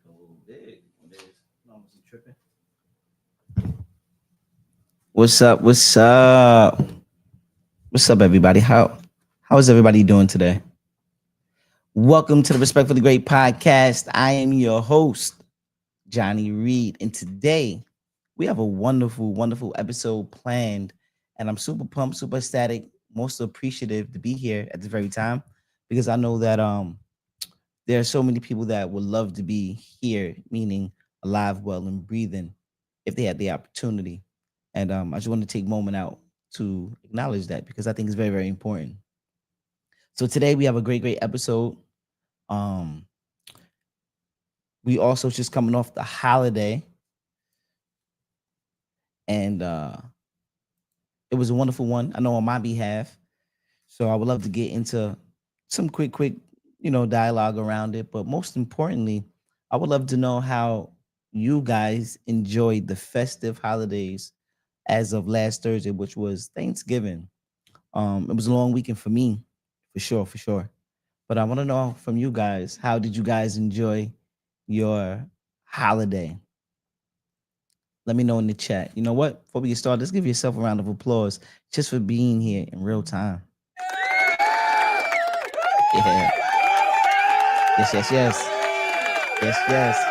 Oh, big. No, I wasn't tripping. What's up? What's up? What's up, everybody? How is everybody doing today? Welcome to the Respect for the Great podcast. I am your host, Johnny Reed, and today we have a wonderful, wonderful episode planned, and I'm super pumped, super ecstatic, most appreciative to be here at this very time because I know that there are so many people that would love to be here, meaning alive, well, and breathing, if they had the opportunity. And I just want to take a moment out to acknowledge that because I think it's very, very important. So today we have a great, great episode. Um, we also just coming off the holiday, and it was a wonderful one. I know on my behalf. So I would love to get into some quick, dialogue around it. But most importantly, I would love to know how you guys enjoyed the festive holidays as of last Thursday, which was Thanksgiving. It was a long weekend for me, for sure, for sure. But I want to know from you guys, how did you guys enjoy your holiday? Let me know in the chat. You know what? Before we get started, let's give yourself a round of applause just for being here in real time. Yeah. Yes, yes, yes. Yes, yes.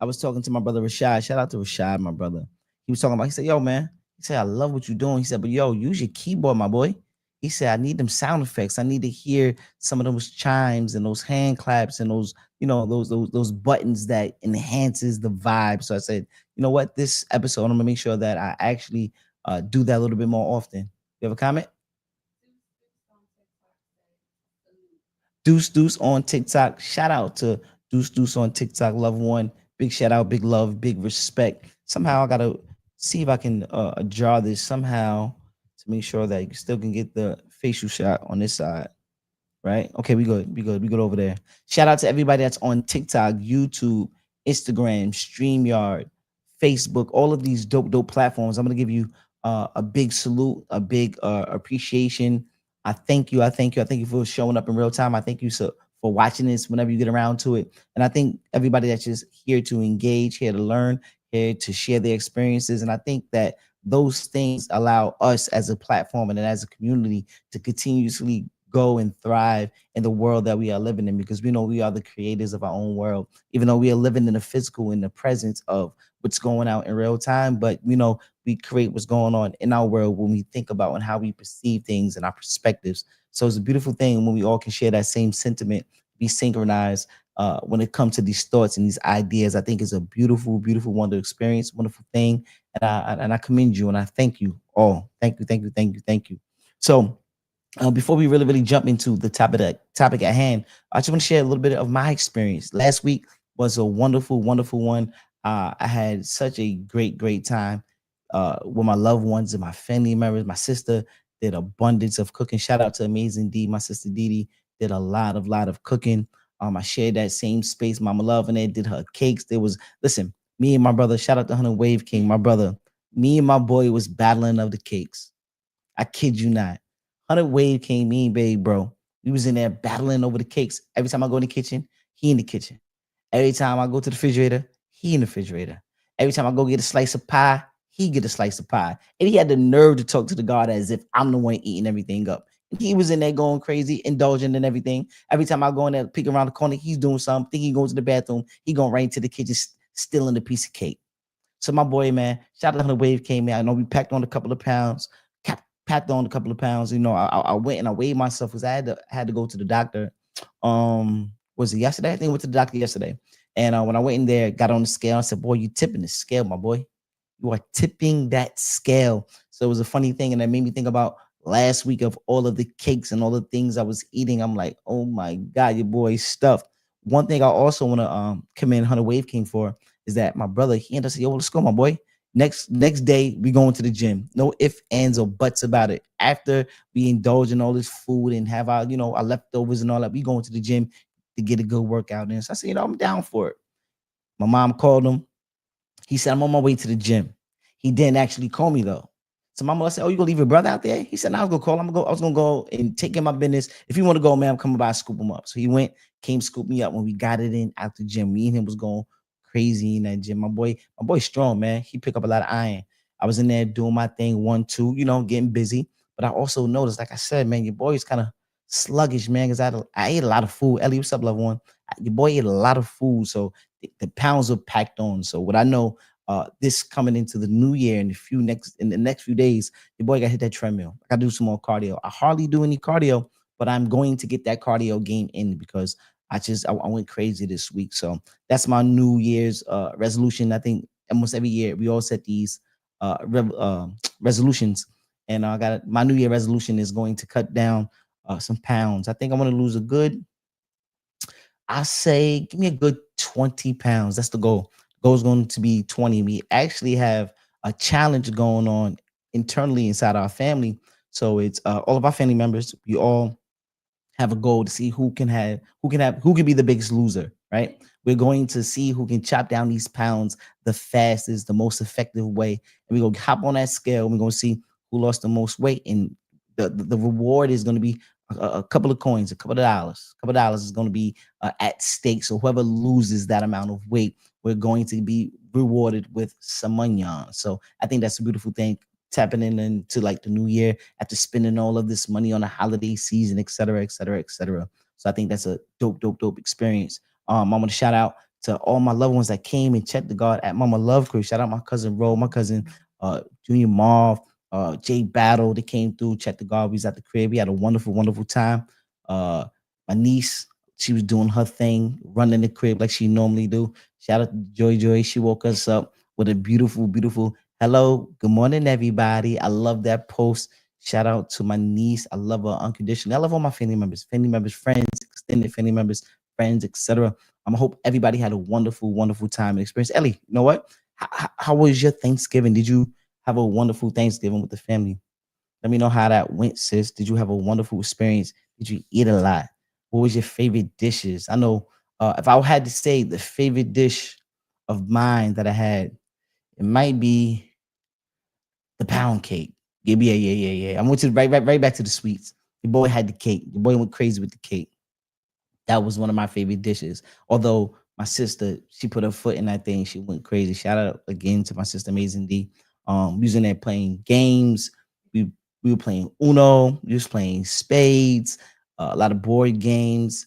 I was talking to my brother Rashad. Shout out to Rashad, my brother. He was talking about, he said, yo, man, he said, I love what you're doing. He said, but yo, use your keyboard, my boy. He said, I need them sound effects. I need to hear some of those chimes and those hand claps and those, those buttons that enhances the vibe. So I said, you know what? This episode, I'm gonna make sure that I actually do that a little bit more often. You have a comment? Deuce Deuce on TikTok. Shout out to Deuce Deuce on TikTok. Love one. Big shout out, big love, big respect. Somehow I gotta see if I can draw this somehow to make sure that you still can get the facial shot on this side. Right? Okay, we good. We good. We good over there. Shout out to everybody that's on TikTok, YouTube, Instagram, StreamYard, Facebook, all of these dope, dope platforms. I'm gonna give you a big salute, a big appreciation. I thank you. I thank you. I thank you for showing up in real time. I thank you for watching this whenever you get around to it. And I think everybody that's just here to engage, here to learn, here to share their experiences. And I think that those things allow us as a platform and as a community to continuously go and thrive in the world that we are living in, because we know we are the creators of our own world, even though we are living in the physical, in the presence of what's going out in real time. But we create what's going on in our world when we think about and how we perceive things and our perspectives. So it's a beautiful thing when we all can share that same sentiment, be synchronized when it comes to these thoughts and these ideas. I think it's a beautiful, beautiful, wonderful experience, wonderful thing. And I commend you and I thank you all. Thank you, thank you, thank you, thank you. So before we really, really jump into the topic at hand, I just want to share a little bit of my experience. Last week was a wonderful, wonderful one. I had such a great, great time with my loved ones and my family members. My sister did abundance of cooking. Shout out to Amazing D. My sister Dee did a lot of cooking. I shared that same space. Mama Love and it did her cakes. There was, listen, me and my brother, shout out to Hunter Wave King, my brother. Me and my boy was battling of the cakes. I kid you not. 100 Wave came mean, babe, bro. We was in there battling over the cakes. Every time I go in the kitchen, he in the kitchen. Every time I go to the refrigerator, he in the refrigerator. Every time I go get a slice of pie, he get a slice of pie. And he had the nerve to talk to the God as if I'm the one eating everything up. And he was in there going crazy, indulging in everything. Every time I go in there, peek around the corner, he's doing something. Think he goes to the bathroom, he going right into the kitchen, stealing a piece of cake. So my boy, man, shout out to 100 Wave came in. I know we packed on a couple of pounds, packed on a couple of pounds. I went and I weighed myself because I had to go to the doctor. Was it yesterday? I think I went to the doctor yesterday. And when I went in there, got on the scale, I said, boy, you tipping the scale, my boy. You are tipping that scale. So it was a funny thing. And that made me think about last week of all of the cakes and all the things I was eating. I'm like, oh my God, your boy stuffed. One thing I also want to commend 100 Wave King for is that my brother, he ended up saying, yo, let's go, my boy. Next day, we going to the gym. No ifs, ands, or buts about it. After we indulge in all this food and have our leftovers and all that, we going to the gym to get a good workout in. So I said, I'm down for it. My mom called him. He said, I'm on my way to the gym. He didn't actually call me though. So my mother said, oh, you gonna leave your brother out there? He said, no, I was gonna call him. I was gonna go and take care of my business. If you want to go, man, I'm coming by, scoop him up. So he went, came scoop me up when we got it in out the gym. Me and him was going crazy in that gym. My boy strong, man. He pick up a lot of iron. I was in there doing my thing, 1, 2, getting busy. But I also noticed, like I said, man, your boy is kind of sluggish, man, because I ate a lot of food. Ellie, what's up, loved one? Your boy ate a lot of food, so the pounds are packed on. So what I know, this coming into the new year in the next few days, your boy got to hit that treadmill. I got to do some more cardio. I hardly do any cardio, but I'm going to get that cardio game in because I went crazy this week. So that's my New Year's resolution. I think almost every year we all set these resolutions, and I got my New Year resolution is going to cut down some pounds. I think I want to lose a good, I say, give me a good 20 pounds. That's the goal. Goal is going to be 20. We actually have a challenge going on internally inside our family. So it's all of our family members. We all have a goal to see who can be the biggest loser, right? We're going to see who can chop down these pounds the fastest, the most effective way. And we're gonna hop on that scale. And we're gonna see who lost the most weight. And the reward is gonna be a couple of coins, a couple of dollars. A couple of dollars is gonna be at stake. So whoever loses that amount of weight, we're going to be rewarded with some money on. So I think that's a beautiful thing, tapping in into like the new year after spending all of this money on the holiday season, et cetera, et cetera, et cetera. So I think that's a dope experience. I want to shout out to all my loved ones that came and checked the guard at Mama Love Crib. Shout out my cousin Ro, my cousin Junior Marv, Jay Battle. They came through, checked the guard. We was at the crib. We had a wonderful time. Uh, my niece, she was doing her thing, running the crib like she normally do. Shout out to Joy Joy. She woke us up with a beautiful hello, good morning, everybody. I love that post. Shout out to my niece. I love her unconditionally. I love all my family members, friends, extended family members, friends, etc. I hope everybody had a wonderful time and experience. Ellie, you know what? How was your Thanksgiving? Did you have a wonderful Thanksgiving with the family? Let me know how that went, sis. Did you have a wonderful experience? Did you eat a lot? What was your favorite dishes? I know if I had to say the favorite dish of mine that I had, it might be the pound cake. Yeah. I went to right back to the sweets. Your boy had the cake. Your boy went crazy with the cake. That was one of my favorite dishes. Although my sister, she put her foot in that thing. She went crazy. Shout out again to my sister, Amazing D. We was in there playing games. We we were playing Uno. We was playing spades. A lot of board games.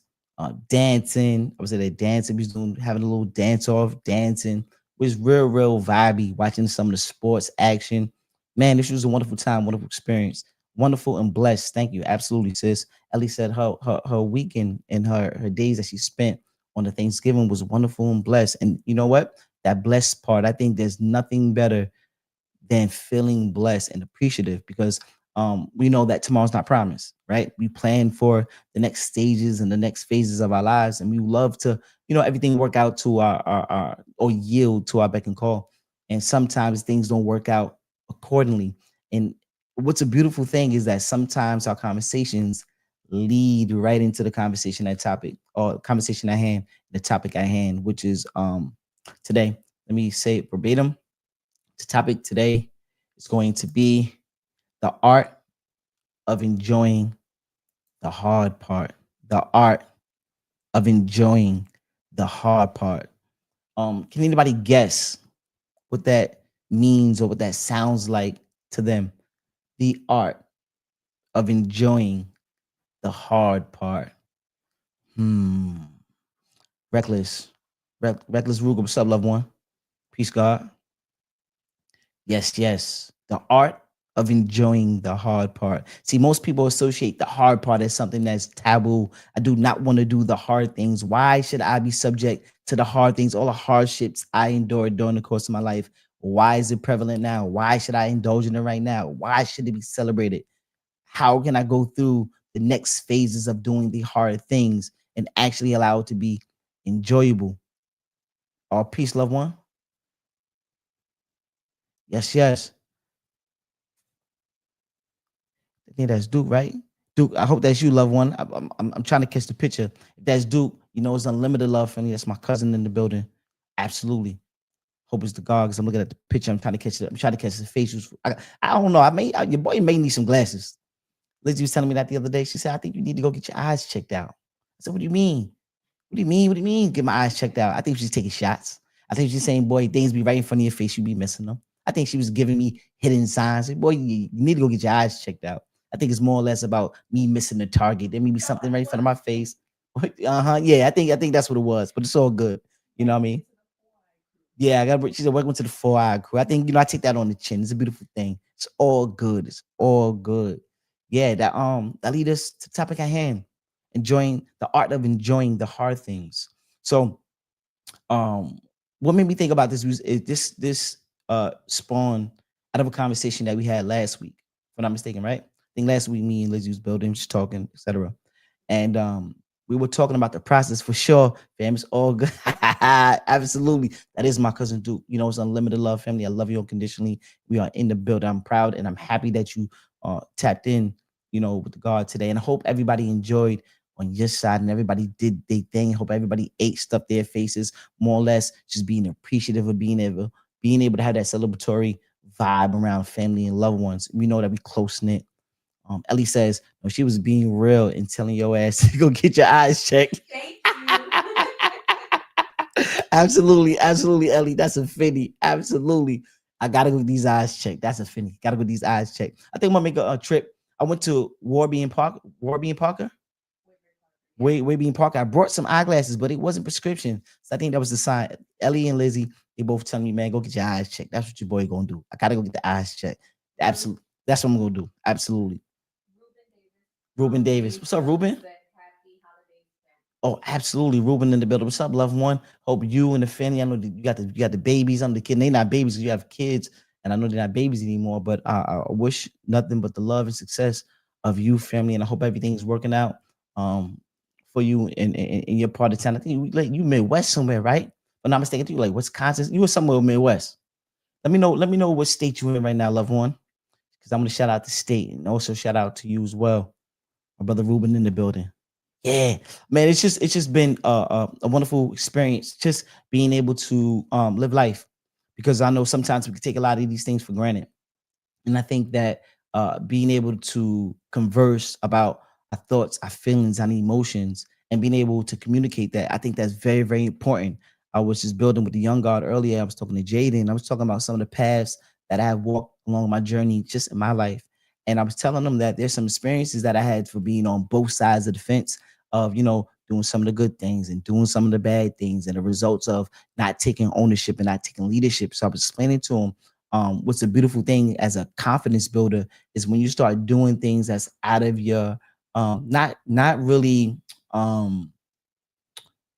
Dancing. I was at there dancing. We was having a little dance off, dancing. It was real vibey. Watching some of the sports action. Man, this was a wonderful time, wonderful experience, wonderful and blessed. Thank you, absolutely, sis. Ellie said her weekend and her days that she spent on the Thanksgiving was wonderful and blessed. And you know what? That blessed part, I think there's nothing better than feeling blessed and appreciative because we know that tomorrow's not promised, right? We plan for the next stages and the next phases of our lives, and we love to, everything work out to our or yield to our beck and call. And sometimes things don't work out accordingly. And what's a beautiful thing is that sometimes our conversations lead right into the conversation at topic or conversation at hand, the topic at hand, which is today. Let me say it verbatim. The topic today is going to be the art of enjoying the hard part. The art of enjoying the hard part. Can anybody guess what that means or what that sounds like to them? The art of enjoying the hard part. Hmm. Reckless. Reckless Ruger. What's up, loved one? Peace, God. Yes. The art of enjoying the hard part. See, most people associate the hard part as something that's taboo. I do not want to do the hard things. Why should I be subject to the hard things, all the hardships I endured during the course of my life? Why is it prevalent now? Why should I indulge in it right now? Why should it be celebrated? How can I go through the next phases of doing the hard things and actually allow it to be enjoyable? All peace, loved one. Yes. I think that's Duke, right? Duke, I hope that's you, loved one. I'm trying to catch the picture. If that's Duke, it's unlimited love for me. That's my cousin in the building. Absolutely. Hope it's the God because I'm looking at the picture. I'm trying to catch it. I'm trying to catch the facials. I don't know. Your boy may need some glasses. Lizzie was telling me that the other day. She said, I think you need to go get your eyes checked out. I said, what do you mean? What do you mean? What do you mean? Get my eyes checked out. I think she's taking shots. I think she's saying, boy, things be right in front of your face. You be missing them. I think she was giving me hidden signs. Boy, you need to go get your eyes checked out. I think it's more or less about me missing the target. There may be something right in front of my face. Uh-huh. Yeah, I think that's what it was. But it's all good. You know what I mean? Yeah, I got. She said, "Welcome to the 4 Eye Crew." I think I take that on the chin. It's a beautiful thing. It's all good. It's all good. Yeah, that lead us to the topic at hand. Enjoying the art of enjoying the hard things. So, um, what made me think about this was this spawned out of a conversation that we had last week, if I'm not mistaken, right? I think last week me and Lizzie was building, just talking, etc. And we were talking about the process for sure, fam. It's all good. Absolutely. That is my cousin Duke. You know, it's unlimited love, family. I love you unconditionally. We are in the building. I'm proud and I'm happy that you tapped in, with the God today. And I hope everybody enjoyed on your side and everybody did their thing. Hope everybody ate stuff their faces, more or less, just being appreciative of being able to have that celebratory vibe around family and loved ones. We know that we close knit. Ellie says, no, she was being real and telling your ass to go get your eyes checked. Thank you. Absolutely, absolutely, Ellie. That's a finny. Absolutely. I gotta go get these eyes checked. That's a finny. Gotta go get these eyes checked. I think I'm gonna make a trip. I went to Warby and Parker. Way Parker. I brought some eyeglasses, but it wasn't prescription. So I think that was the sign. Ellie and Lizzie, they both telling me, man, go get your eyes checked. That's what your boy gonna do. I gotta go get the eyes checked. Absolutely. That's what I'm gonna do. Absolutely. Ruben Davis. What's up, Ruben? Oh, absolutely. Ruben in the building. What's up, loved one? Hope you and the family. I know that you got the babies. I'm the kid. They're not babies. You have kids, and I know they're not babies anymore. But I wish nothing but the love and success of you, family, and I hope everything's working out for you in your part of town. I think you Midwest somewhere, right? If I'm not mistaken. I think you like Wisconsin. You were somewhere Midwest. Let me know. Let me know what state you're in right now, loved one, because I'm gonna shout out the state and also shout out to you as well, my brother Ruben in the building. Yeah, man, it's just been a wonderful experience, just being able to live life, because I know sometimes we can take a lot of these things for granted. And I think that being able to converse about our thoughts, our feelings, and emotions, and being able to communicate that, I think that's very, very important. I was just building with the young God earlier. I was talking to Jaden. I was talking about some of the paths that I have walked along my journey just in my life. And I was telling them that there's some experiences that I had for being on both sides of the fence of, doing some of the good things and doing some of the bad things and the results of not taking ownership and not taking leadership. So I was explaining to them what's a beautiful thing as a confidence builder is when you start doing things that's out of your not really um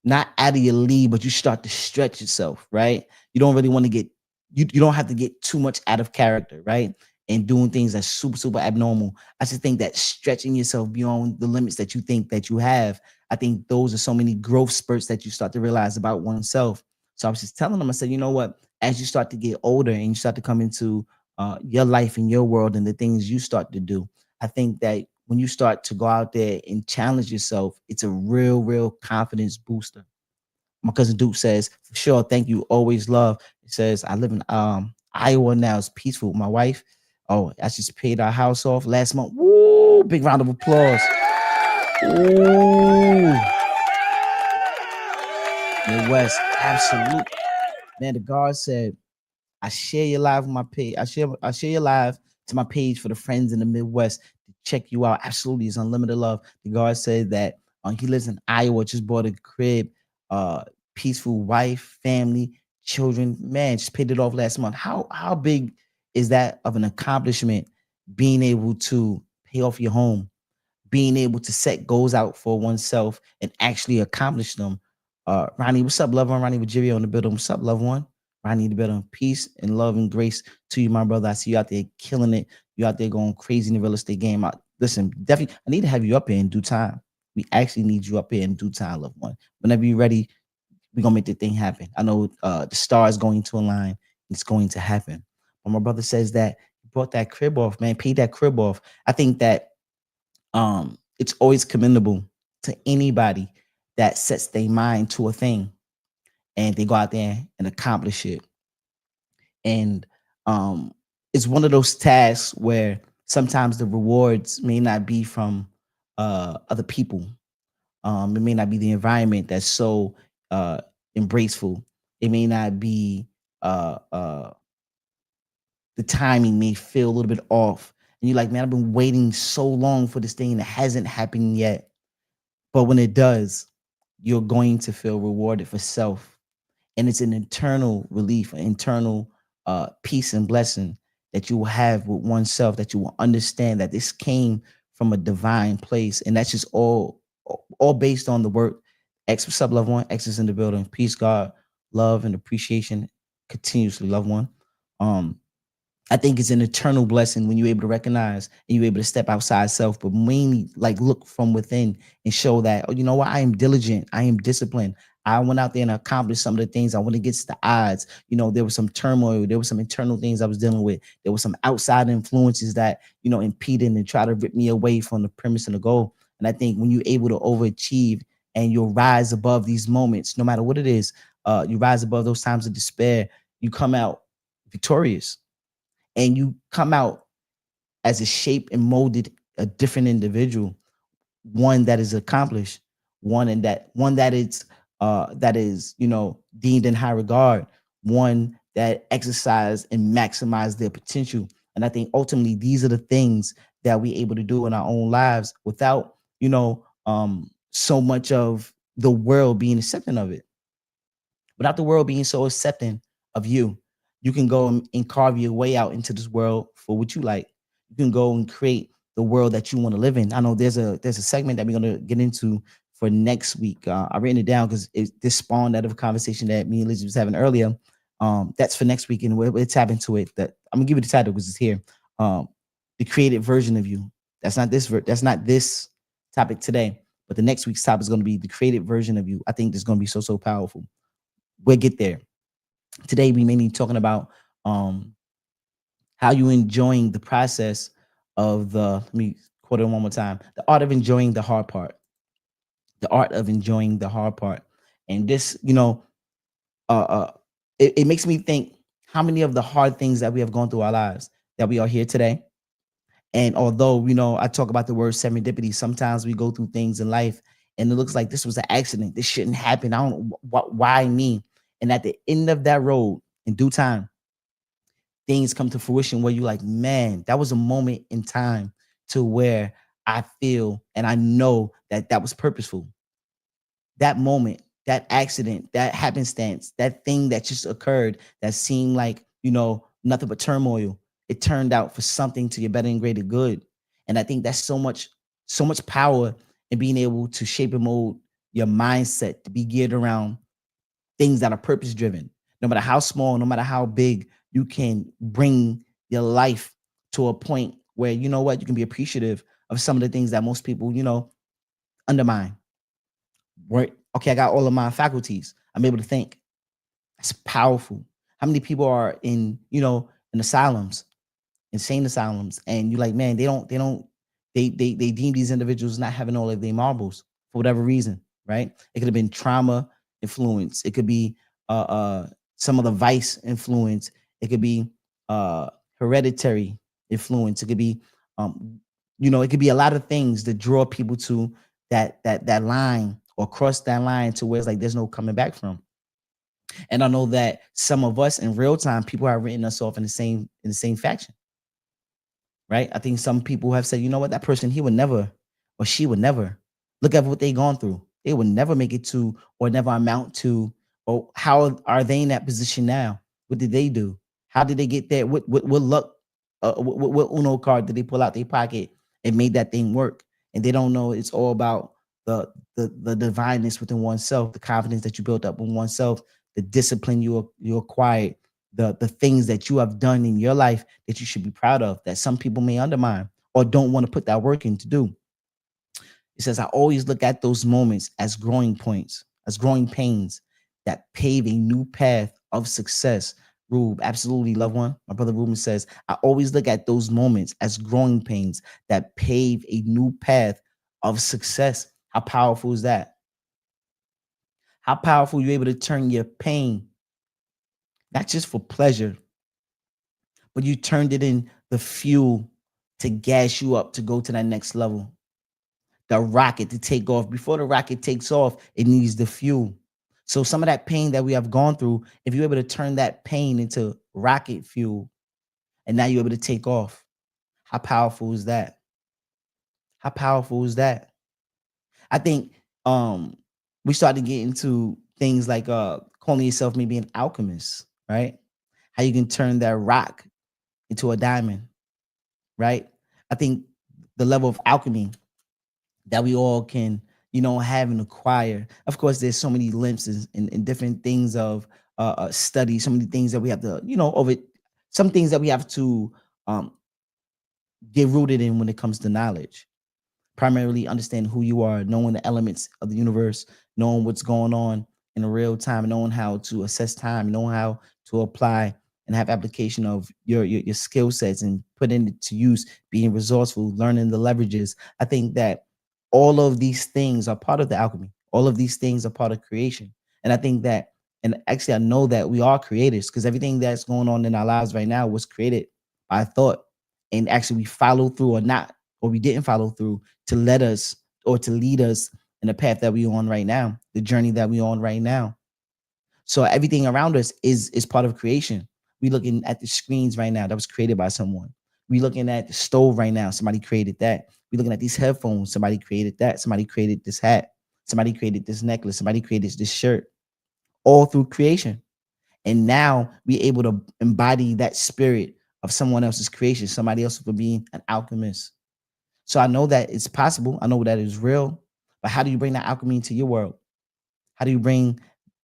not out of your league, but you start to stretch yourself, right? You don't really want to get you don't have to get too much out of character, right? And doing things that's super, super abnormal. I just think that stretching yourself beyond the limits that you think that you have, I think those are so many growth spurts that you start to realize about oneself. So I was just telling them, I said, you know what? As you start to get older and you start to come into your life and your world and the things you start to do, I think that when you start to go out there and challenge yourself, it's a real, real confidence booster. My cousin Duke says, for sure, thank you, always love. He says, I live in Iowa now. It's peaceful with my wife. Oh, I just paid our house off last month. Woo! Big round of applause. Ooh, Midwest, absolute. Man, the guard said, I share your live on my page. I share your live to my page for the friends in the Midwest to check you out. Absolutely, it's unlimited love. The guard said that he lives in Iowa, just bought a crib, uh, peaceful wife, family, children. Man, just paid it off last month. How big is that of an accomplishment? Being able to pay off your home, being able to set goals out for oneself and actually accomplish them. Ronnie, what's up, love one? Ronnie with Jirio on the building. What's up, love one? Ronnie the building. Peace and love and grace to you, my brother. I see you out there killing it. You out there going crazy in the real estate game. Listen, definitely, I need to have you up here in due time. We actually need you up here in due time, loved one. Whenever you're ready, we're gonna make the thing happen. I know the star is going to align. It's going to happen. But my brother says that he brought that crib off, man. Paid that crib off. I think that it's always commendable to anybody that sets their mind to a thing and they go out there and accomplish it. And it's one of those tasks where sometimes the rewards may not be from other people, It may not be the environment that's so uh embraceful. It may not be the timing may feel a little bit off. And you're like, man, I've been waiting so long for this thing and it hasn't happened yet. But when it does, you're going to feel rewarded for self. And it's an internal relief, an internal peace and blessing that you will have with oneself, that you will understand that this came from a divine place. And that's just all based on the work. X, what's up, loved one? X is in the building. Peace, God, love, and appreciation continuously, loved one. Um, I think it's an eternal blessing when you're able to recognize and you're able to step outside self, but mainly like look from within and show that, oh, you know what? I am diligent. I am disciplined. I went out there and accomplished some of the things I went against the odds. You know, there was some turmoil. There was some internal things I was dealing with. There was some outside influences that, you know, impeded and try to rip me away from the premise and the goal. And I think when you're able to overachieve and you'll rise above these moments, no matter what it is, you rise above those times of despair, you come out victorious and you come out as a shaped and molded a different individual, one that is accomplished, one that is you know deemed in high regard, one that exercise and maximize their potential. And I think ultimately these are the things that we're able to do in our own lives without so much of the world being accepting of it, without the world being so accepting of you. You can go and carve your way out into this world for what you like. You can go and create the world that you want to live in. I know there's a segment that we're gonna get into for next week. I written it down because this spawned out of a conversation that me and Lizzie was having earlier. That's for next week, and we'll tap into it. That I'm gonna give you the title because it's here. The created version of you. That's not this topic today, but the next week's topic is going to be the created version of you. I think it's going to be so powerful. We'll get there. Today we may be talking about how you enjoying the process of the, let me quote it one more time, the art of enjoying the hard part. The art of enjoying the hard part. And this, uh, uh it makes me think how many of the hard things that we have gone through our lives that we are here today. And although, I talk about the word serendipity, sometimes we go through things in life and it looks like this was an accident. This shouldn't happen. I don't know why me. And at the end of that road, in due time, things come to fruition where you're like, man, that was a moment in time to where I feel and I know that that was purposeful. That moment, that accident, that happenstance, that thing that just occurred that seemed like, nothing but turmoil, it turned out for something to your better and greater good. And I think that's so much power in being able to shape and mold your mindset to be geared around things that are purpose driven. No matter how small, no matter how big, you can bring your life to a point where, you know what, you can be appreciative of some of the things that most people, undermine. Right? Okay, I got all of my faculties. I'm able to think. That's powerful. How many people are in asylums, insane asylums, and you're like, man, they deem these individuals not having all of their marbles for whatever reason, right? It could have been trauma influence. It could be some of the vice influence. It could be uh hereditary influence. It could be it could be a lot of things that draw people to that line or cross that line to where it's like there's no coming back from. And I know that some of us in real time, people have written us off in the same faction, right? I think some people have said, you know what, that person, he would never or she would never. Look at what they gone through. They would never make it to or never amount to, or how are they in that position now? What did they do? How did they get there? What luck, what Uno card did they pull out their pocket and made that thing work? And they don't know it's all about the divineness within oneself, the confidence that you built up in oneself, the discipline you acquired, the things that you have done in your life that you should be proud of, that some people may undermine or don't want to put that work in to do. It says, I always look at those moments as growing points, as growing pains that pave a new path of success. Rube, absolutely, loved one. My brother Ruben says, I always look at those moments as growing pains that pave a new path of success. How powerful is that? How powerful you're able to turn your pain, not just for pleasure, but you turned it in the fuel to gas you up to go to that next level. the rocket to take off. Before the rocket takes off, it needs the fuel. So some of that pain that we have gone through, if you're able to turn that pain into rocket fuel, and now you're able to take off, how powerful is that? How powerful is that? I think we started to get into things like calling yourself maybe an alchemist, right? How you can turn that rock into a diamond, right? I think the level of alchemy that we all can, have and acquire. Of course, there's so many glimpses and different things of study, so many things that we have to, over some things that we have to um, get rooted in when it comes to knowledge. Primarily understanding who you are, knowing the elements of the universe, knowing what's going on in real time, knowing how to assess time, knowing how to apply and have application of your skill sets and put it to use, being resourceful, learning the leverages. I think that all of these things are part of the alchemy. All of these things are part of creation. And I think that, and actually I know that we are creators because everything that's going on in our lives right now was created by thought. And actually we follow through or not, or we didn't follow through to let us or to lead us in the path that we're on right now, the journey that we're on right now. So everything around us is part of creation. We looking at the screens right now that was created by someone. We looking at the stove right now. Somebody created that. We looking at these headphones. Somebody created that. Somebody created this hat. Somebody created this necklace. Somebody created this shirt. All through creation. And now we able to embody that spirit of someone else's creation, somebody else for being an alchemist. So I know that it's possible. I know that is real. But how do you bring that alchemy into your world? How do you bring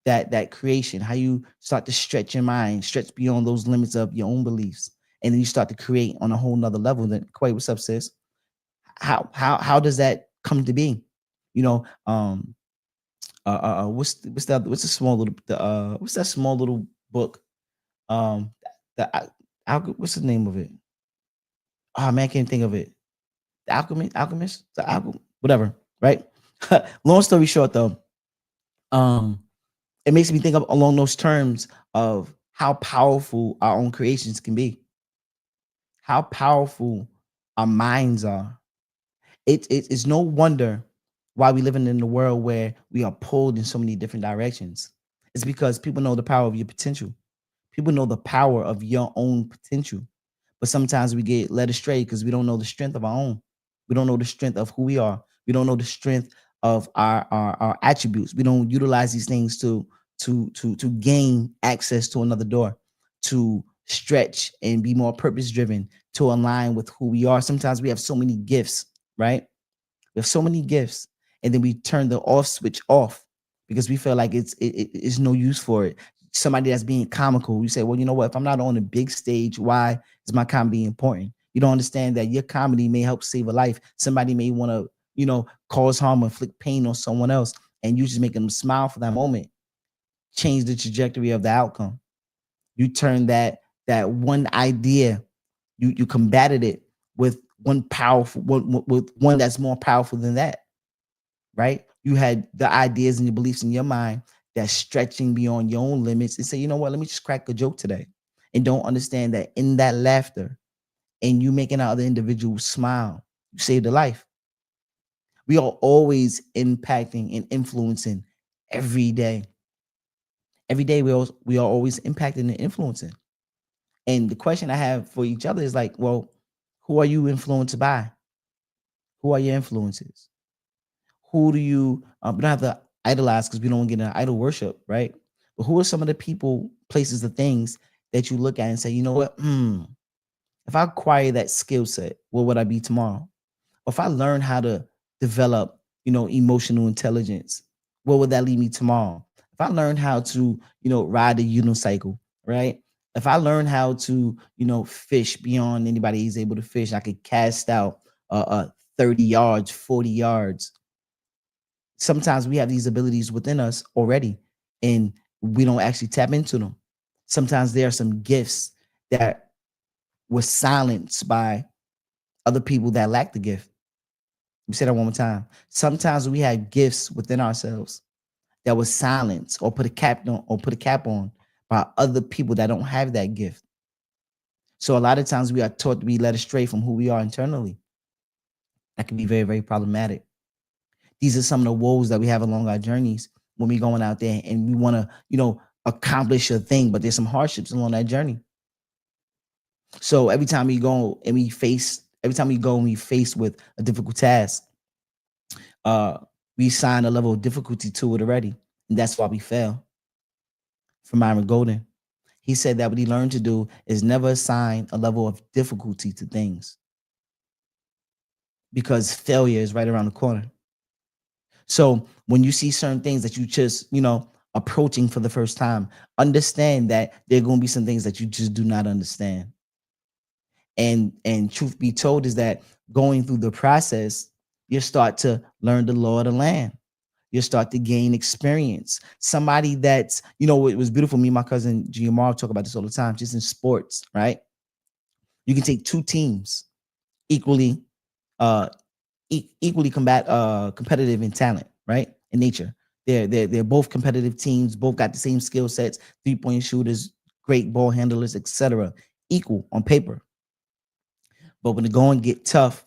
that creation? How you start to stretch your mind, stretch beyond those limits of your own beliefs, and then you start to create on a whole nother level. Then, Quay, what's up, sis? How does that come to be? You know, what's the small little what's that small little book? The what's the name of it? Oh man, I can't think of it. The alchemist, whatever. Right. Long story short, though, um, it makes me think of along those terms of how powerful our own creations can be, how powerful our minds are. It's no wonder why we living in a world where we are pulled in so many different directions. It's because people know the power of your potential. People know the power of your own potential. But sometimes we get led astray because we don't know the strength of our own. We don't know the strength of who we are. We don't know the strength of our attributes. We don't utilize these things to gain access to another door, to stretch and be more purpose driven, to align with who we are. Sometimes we have so many gifts, right? We have so many gifts, and then we turn the off switch off because we feel like it's no use for it. Somebody that's being comical, you say, well, you know what? If I'm not on a big stage, why is my comedy important? You don't understand that your comedy may help save a life. Somebody may want to, cause harm or inflict pain on someone else, and you just make them smile for that moment, change the trajectory of the outcome. You turn that one idea, you combated it with one powerful with one that's more powerful than that, right? You had the ideas and your beliefs in your mind that's stretching beyond your own limits and say, you know what, let me just crack a joke today. And don't understand that in that laughter and you making other individuals smile, you saved a life. We are always impacting and influencing every day. Every day we are always impacting and influencing. And the question I have for each other is like, well, who are you influenced by? Who are your influences? Who do you we don't have to idolize because we don't get into idol worship, right? But who are some of the people, places, the things that you look at and say, you know what? If I acquire that skill set, what would I be tomorrow? Or if I learn how to develop, emotional intelligence, what would that lead me tomorrow? If I learn how to, ride a unicycle, right? If I learn how to, fish beyond anybody is able to fish, I could cast out 30 yards, 40 yards. Sometimes we have these abilities within us already and we don't actually tap into them. Sometimes there are some gifts that were silenced by other people that lack the gift. Let me say that one more time. Sometimes we have gifts within ourselves that was silenced or put a cap on by other people that don't have that gift. So a lot of times we are taught to be led astray from who we are internally. That can be very, very problematic. These are some of the woes that we have along our journeys when we going out there and we want to, accomplish a thing, but there's some hardships along that journey. So every time we go and we face with a difficult task, uh, we assign a level of difficulty to it already, and that's why we fail. From Myron Golden, he said that what he learned to do is never assign a level of difficulty to things because failure is right around the corner. So when you see certain things that you just, approaching for the first time, understand that there are going to be some things that you just do not understand. And truth be told is that going through the process, you start to learn the law of the land. You start to gain experience. Somebody that's, it was beautiful. Me and my cousin Junior Marv talk about this all the time, just in sports, right? You can take two teams equally, uh, equally competitive in talent, right? In nature. They're both competitive teams, both got the same skill sets, 3-point shooters, great ball handlers, etc. Equal on paper. But when the going get tough,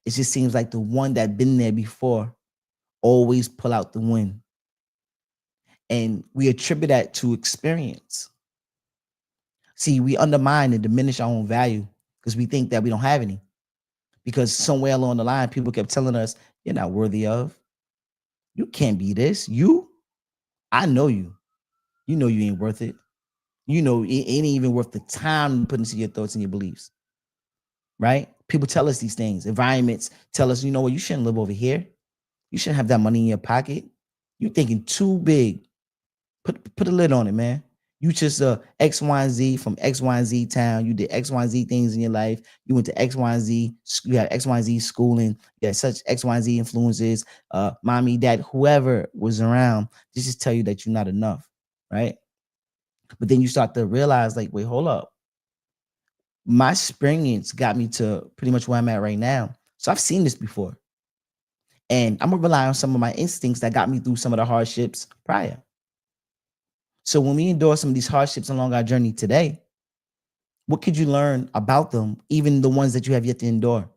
it just seems like the one that been there before always pull out the win. And we attribute that to experience. See, we undermine and diminish our own value because we think that we don't have any. Because somewhere along the line, people kept telling us, you're not worthy of. You can't be this. I know you. You know you ain't worth it. You know it ain't even worth the time to put into your thoughts and your beliefs. Right? People tell us these things. Environments tell us, you know what, you shouldn't live over here. You shouldn't have that money in your pocket. You thinking too big. Put a lid on it, man. You just X, Y, and Z from X, Y, and Z town. You did X, Y, and Z things in your life. You went to X, Y, and Z. You had X, Y, and Z schooling. You had such X, Y, and Z influences. Mommy, dad, whoever was around, just tell you that you're not enough, right? But then you start to realize, like, wait, hold up. My experience got me to pretty much where I'm at right now. So I've seen this before. And I'm gonna rely on some of my instincts that got me through some of the hardships prior. So when we endure some of these hardships along our journey today, what could you learn about them, even the ones that you have yet to endure?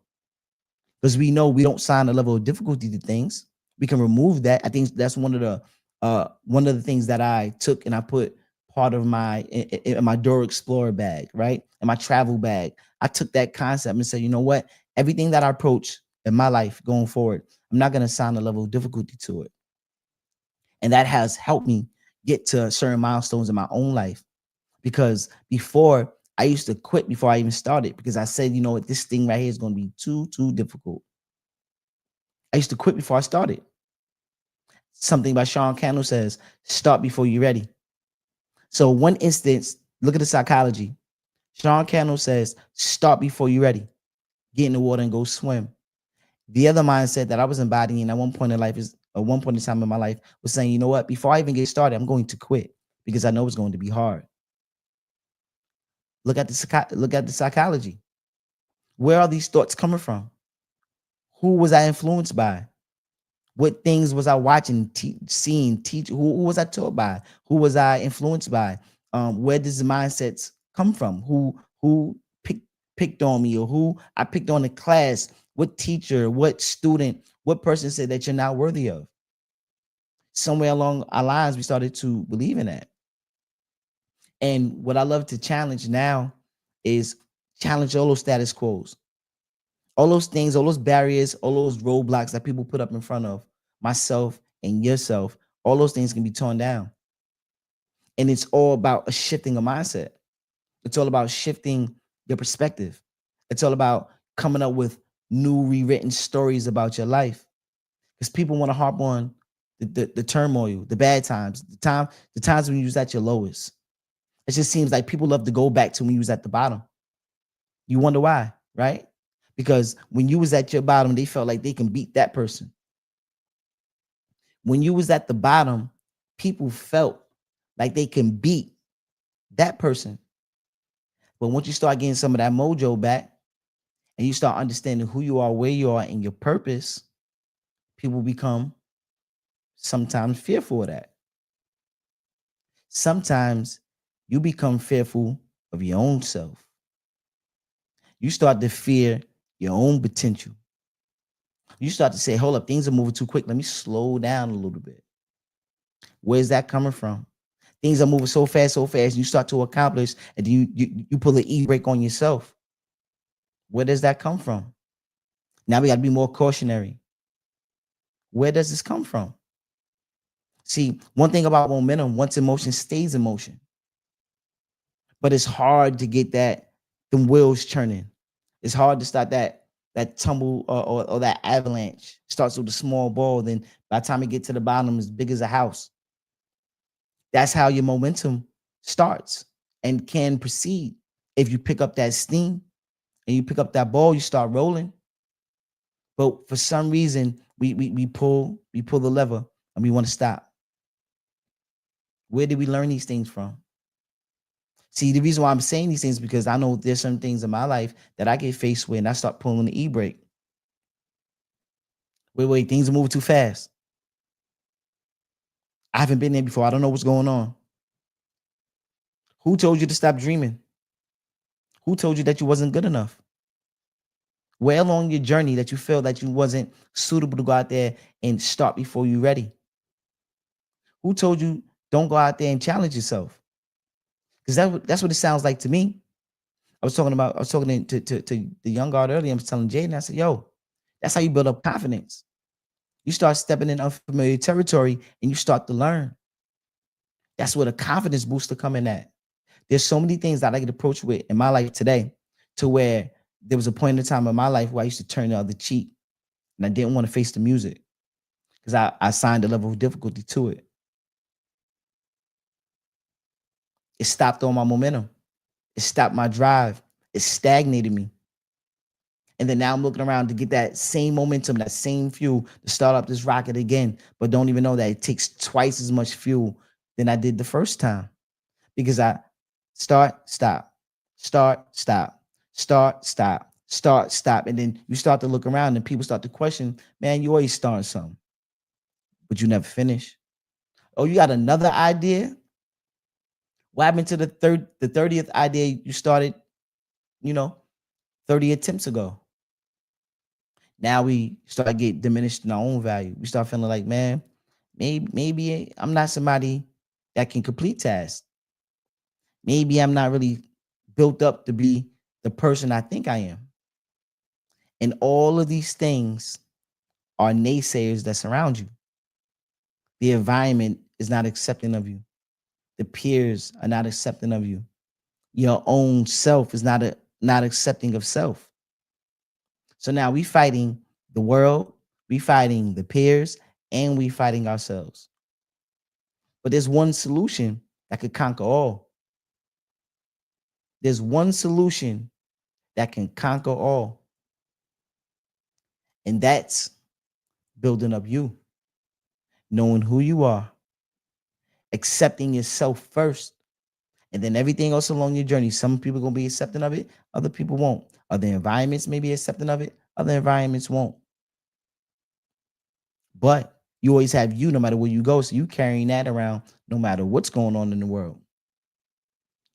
Because we know we don't assign a level of difficulty to things. We can remove that. I think that's one of the things that I took and I put part of my in my Dora Explorer bag, right? In my travel bag. I took that concept and said, you know what? Everything that I approach in my life going forward, I'm not going to assign a level of difficulty to it. And that has helped me get to certain milestones in my own life. Because before, I used to quit before I even started because I said, you know what, this thing right here is going to be too difficult. I used to quit before I started. Something by Sean Cannell says, start before you're ready. So one instance, look at the psychology. Sean Cannell says, start before you're ready. Get in the water and go swim. The other mindset that I was embodying at one point in time in my life was saying, you know what, before I even get started, I'm going to quit because I know it's going to be hard. Look at the psychology. Where are these thoughts coming from? Who was I influenced by? What things was I watching, seeing, teach? Who was I taught by? Who was I influenced by? Where does the mindsets come from? Who picked on me, or who I picked on in class? What teacher? What student? What person said that you're not worthy of? Somewhere along our lines, we started to believe in that. And what I love to challenge now is challenge all those status quos, all those things, all those barriers, all those roadblocks that people put up in front of myself and yourself. All those things can be torn down. And it's all about a shifting of mindset. It's all about shifting your perspective. It's all about coming up with new rewritten stories about your life. Because people want to harp on the turmoil, the bad times, the times when you was at your lowest. It just seems like people love to go back to when you was at the bottom. You wonder why, right? Because when you was at your bottom, they felt like they can beat that person. When you was at the bottom, people felt like they can beat that person. But once you start getting some of that mojo back and you start understanding who you are, where you are, and your purpose, people become sometimes fearful of that. Sometimes you become fearful of your own self. You start to fear your own potential. You start to say, hold up, things are moving too quick. Let me slow down a little bit. Where's that coming from? Things are moving so fast, so fast. You start to accomplish, and then you pull the e-brake on yourself. Where does that come from? Now we got to be more cautionary. Where does this come from? See, one thing about momentum, once in motion stays in motion. But it's hard to get them wheels churning. It's hard to start that tumble or that avalanche. Starts with a small ball, then by the time it get to the bottom, as big as a house. That's how your momentum starts and can proceed. If you pick up that steam and you pick up that ball, you start rolling. But for some reason, we pull the lever and we want to stop. Where did we learn these things from? See, the reason why I'm saying these things is because I know there's some things in my life that I get faced with and I start pulling the e-brake. Wait, things are moving too fast. I haven't been there before. I don't know what's going on. Who told you to stop dreaming? Who told you that you wasn't good enough? Where along your journey that you feel that you wasn't suitable to go out there and start before you're ready? Who told you don't go out there and challenge yourself? Because that's what it sounds like to me. I was talking to the young guard earlier. I was telling Jaden, I said, yo, that's how you build up confidence. You start stepping in unfamiliar territory and you start to learn. That's where the confidence booster come in at. There's so many things that I get approached with in my life today, to where there was a point in time in my life where I used to turn the other cheek and I didn't want to face the music because I assigned a level of difficulty to it. It stopped all my momentum. It stopped my drive. It stagnated me. And then now I'm looking around to get that same momentum, that same fuel to start up this rocket again, but don't even know that it takes twice as much fuel than I did the first time, because I start, stop, start, stop, start, stop, start, stop. And then you start to look around and people start to question, man, you always starting something, but you never finish. Oh, you got another idea? What happened to the 30th idea you started, you know, 30 attempts ago? Now we start get diminished in our own value. We start feeling like, man, maybe I'm not somebody that can complete tasks. Maybe I'm not really built up to be the person I think I am. And all of these things are naysayers that surround you. The environment is not accepting of you. The peers are not accepting of you. Your own self is not accepting of self. So now we fighting the world, we fighting the peers, and we fighting ourselves. But there's one solution that could conquer all. There's one solution that can conquer all. And that's building up you, knowing who you are, accepting yourself first, and then everything else along your journey. Some people are going to be accepting of it, other people won't. Other environments may be accepting of it, other environments won't. But you always have you no matter where you go. So you carrying that around no matter what's going on in the world.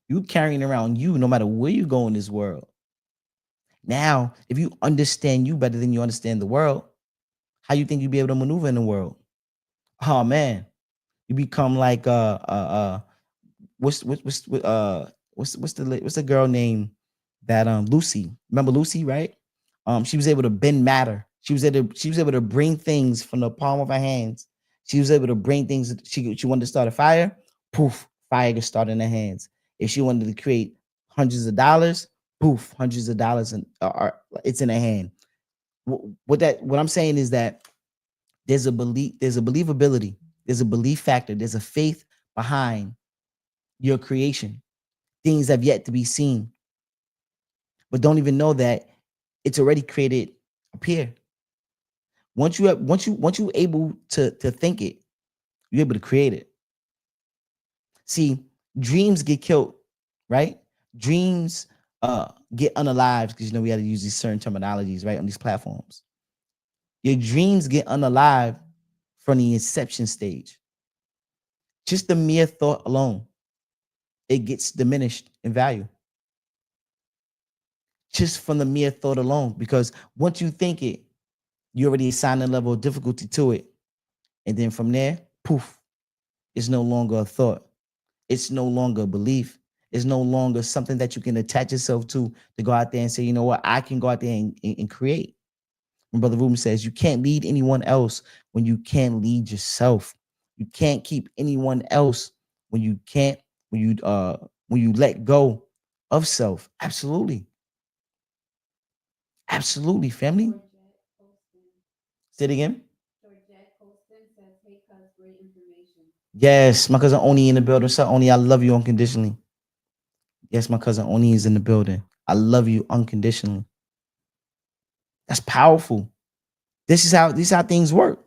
You carrying around you no matter where you go in this world. Now, if you understand you better than you understand the world, how you think you'd be able to maneuver in the world? Oh man, you become like what's the girl name that Lucy? Remember Lucy, right? She was able to bend matter. She was able to bring things from the palm of her hands. She was able to bring things. She wanted to start a fire, poof, fire could start in her hands. If she wanted to create hundreds of dollars, poof, hundreds of dollars, and it's in her hand. What I'm saying is that there's a believability, there's a belief factor, there's a faith behind your creation. Things have yet to be seen, but don't even know that it's already created up here. Once you able to think it, you're able to create it. See, dreams get killed, right? Dreams get unalived, because we had to use these certain terminologies, right, on these platforms. Your dreams get unalived from the inception stage. Just the mere thought alone, it gets diminished in value. Just from the mere thought alone, because once you think it, You already assign a level of difficulty to it. And then from there, poof, it's no longer a thought. It's no longer a belief. It's no longer something that you can attach yourself to go out there and say, you know what, I can go out there and create. And Brother Ruben says, you can't lead anyone else when you can't lead yourself. You can't keep anyone else when you can't, when you let go of self. Absolutely. Absolutely, family. Say it again. Yes, my cousin Oni in the building. So Oni, I love you unconditionally. Yes, my cousin Oni is in the building. I love you unconditionally. That's powerful. This is how things work.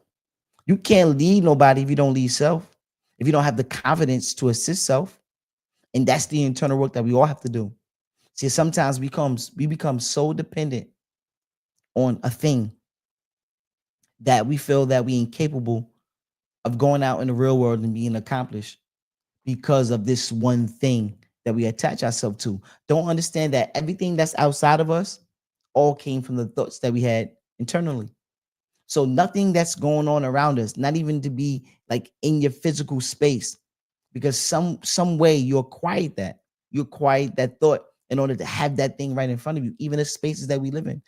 You can't lead nobody if you don't lead self. If you don't have the confidence to assist self, and that's the internal work that we all have to do. See, sometimes we become so dependent on a thing that we feel that we incapable of going out in the real world and being accomplished because of this one thing that we attach ourselves to. Don't understand that everything that's outside of us all came from the thoughts that we had internally. So nothing that's going on around us, not even to be like in your physical space, because some way you acquired that. You acquired that thought in order to have that thing right in front of you. Even the spaces that we live in,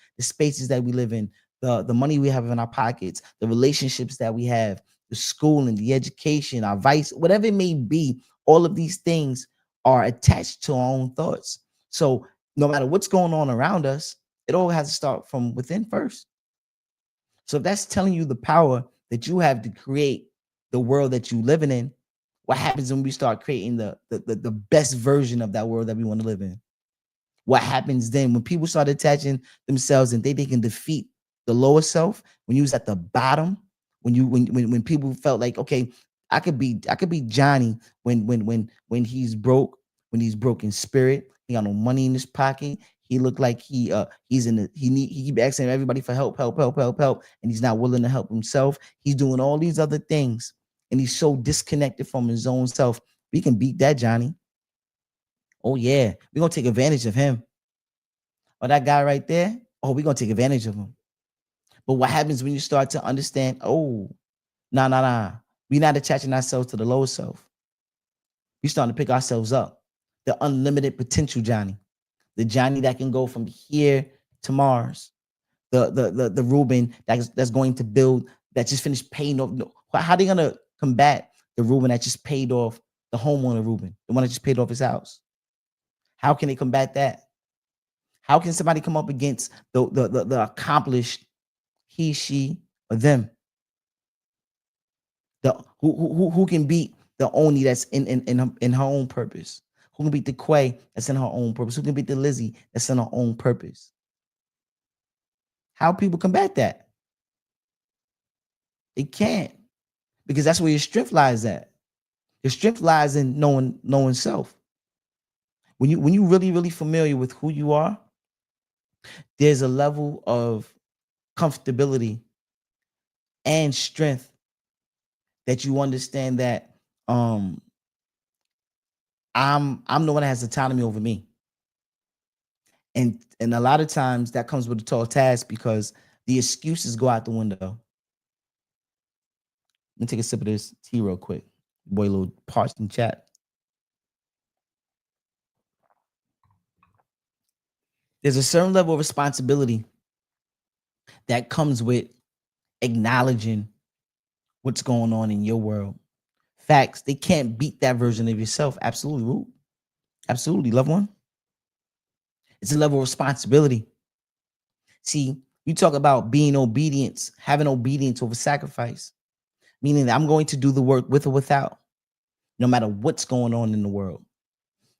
the money we have in our pockets, the relationships that we have, the school and the education, our vice, whatever it may be, all of these things are attached to our own thoughts. So no matter what's going on around us, it all has to start from within first. So if that's telling you the power that you have to create the world that you living in, what happens when we start creating the best version of that world that we want to live in? What happens then when people start attaching themselves and they can defeat the lower self? When you was at the bottom, when people felt like, okay, I could be Johnny when he's broke, when he's broke in spirit, he got no money in his pocket. He looked like he's in the he keep asking everybody for help, help, help, help, help, and he's not willing to help himself. He's doing all these other things, and he's so disconnected from his own self. We can beat that Johnny. Oh yeah, we're gonna take advantage of him. Or that guy right there, oh, we're gonna take advantage of him. But what happens when you start to understand, oh, nah, nah, nah. We're not attaching ourselves to the lower self. We starting to pick ourselves up. The unlimited potential Johnny. The Johnny that can go from here to Mars. The Ruben that's going to build, that just finished paying off. How are they gonna combat the Ruben that just paid off, the homeowner Ruben, the one that just paid off his house? How can they combat that? How can somebody come up against the accomplished he, she, or them? The who can beat the Oni that's in her own purpose? Who can beat the Quay that's in her own purpose? Who can beat the Lizzie that's in her own purpose? How people combat that? They can't, because that's where your strength lies at. Your strength lies in knowing self. When you really familiar with who you are, there's a level of comfortability and strength that you understand that I'm the one that has autonomy over me. And a lot of times that comes with a tall task because the excuses go out the window. Let me take a sip of this tea real quick. Boy, a little parched in chat. There's a certain level of responsibility that comes with acknowledging what's going on in your world. Facts, they can't beat that version of yourself. Absolutely, Root. Absolutely, loved one. It's a level of responsibility. See, you talk about being obedience, having obedience over sacrifice, meaning that I'm going to do the work with or without, no matter what's going on in the world.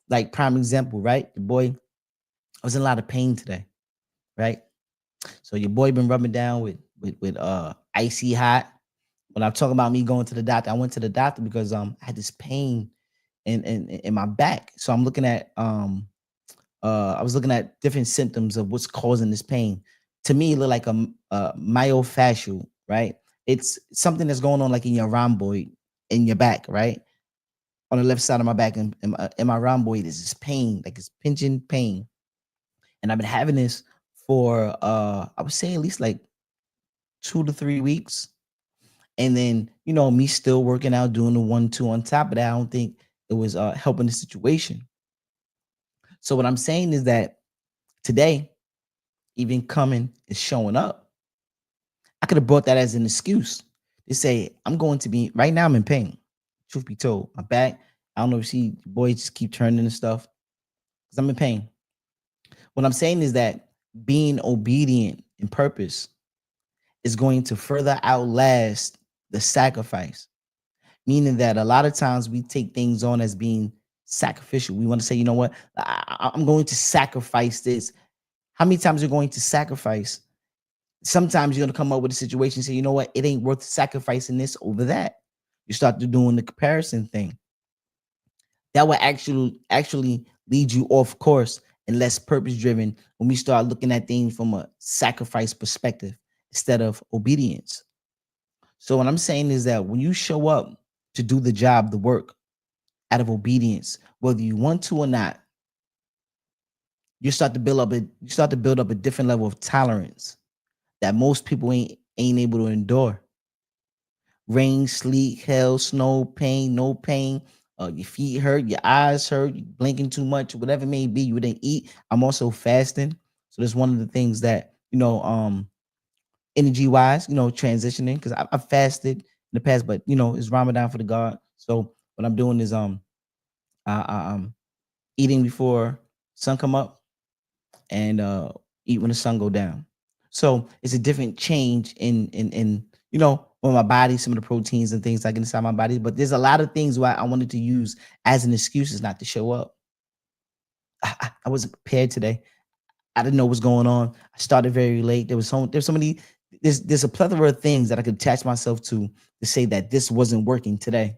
Like prime example, right? The boy, I was in a lot of pain today, right? So your boy been rubbing down with icy hot. When I'm talking about me going to the doctor, I went to the doctor because I had this pain in my back. So I'm looking at I was looking at different symptoms of what's causing this pain. To me, it looked like a myofascial, right? It's something that's going on like in your rhomboid in your back, right? On the left side of my back, and in my rhomboid is this pain, like it's pinching pain. And I've been having this for I would say at least like 2 to 3 weeks. And then, me still working out, doing the 1, 2 on top of that. I don't think it was helping the situation. So what I'm saying is that today, even coming is showing up. I could have brought that as an excuse to say, I'm going to be right now, I'm in pain. Truth be told, my back, I don't know if you see boys just keep turning and stuff because I'm in pain. What I'm saying is that being obedient in purpose is going to further outlast the sacrifice. Meaning that a lot of times we take things on as being sacrificial. We want to say, you know what, I'm going to sacrifice this. How many times you're going to sacrifice? Sometimes you're going to come up with a situation and say, you know what, it ain't worth sacrificing this over that. You start to doing the comparison thing. That will actually lead you off course and less purpose driven when we start looking at things from a sacrifice perspective instead of obedience. So what I'm saying is that when you show up to do the job, the work out of obedience, whether you want to or not, you start to build up a different level of tolerance that most people ain't able to endure. Rain, sleet, hail, snow, pain, no pain. Your feet hurt, your eyes hurt, you blinking too much, whatever it may be. You didn't eat. I'm also fasting, so that's one of the things that energy wise, transitioning because I've fasted in the past, but it's Ramadan for the God. So what I'm doing is I'm eating before sun come up and eat when the sun go down. So it's a different change in when my body, some of the proteins and things I get inside my body. But there's a lot of things why I wanted to use as an excuse is not to show up. I wasn't prepared today. I didn't know what's going on. I started very late. There's so many. There's a plethora of things that I could attach myself to say that this wasn't working today.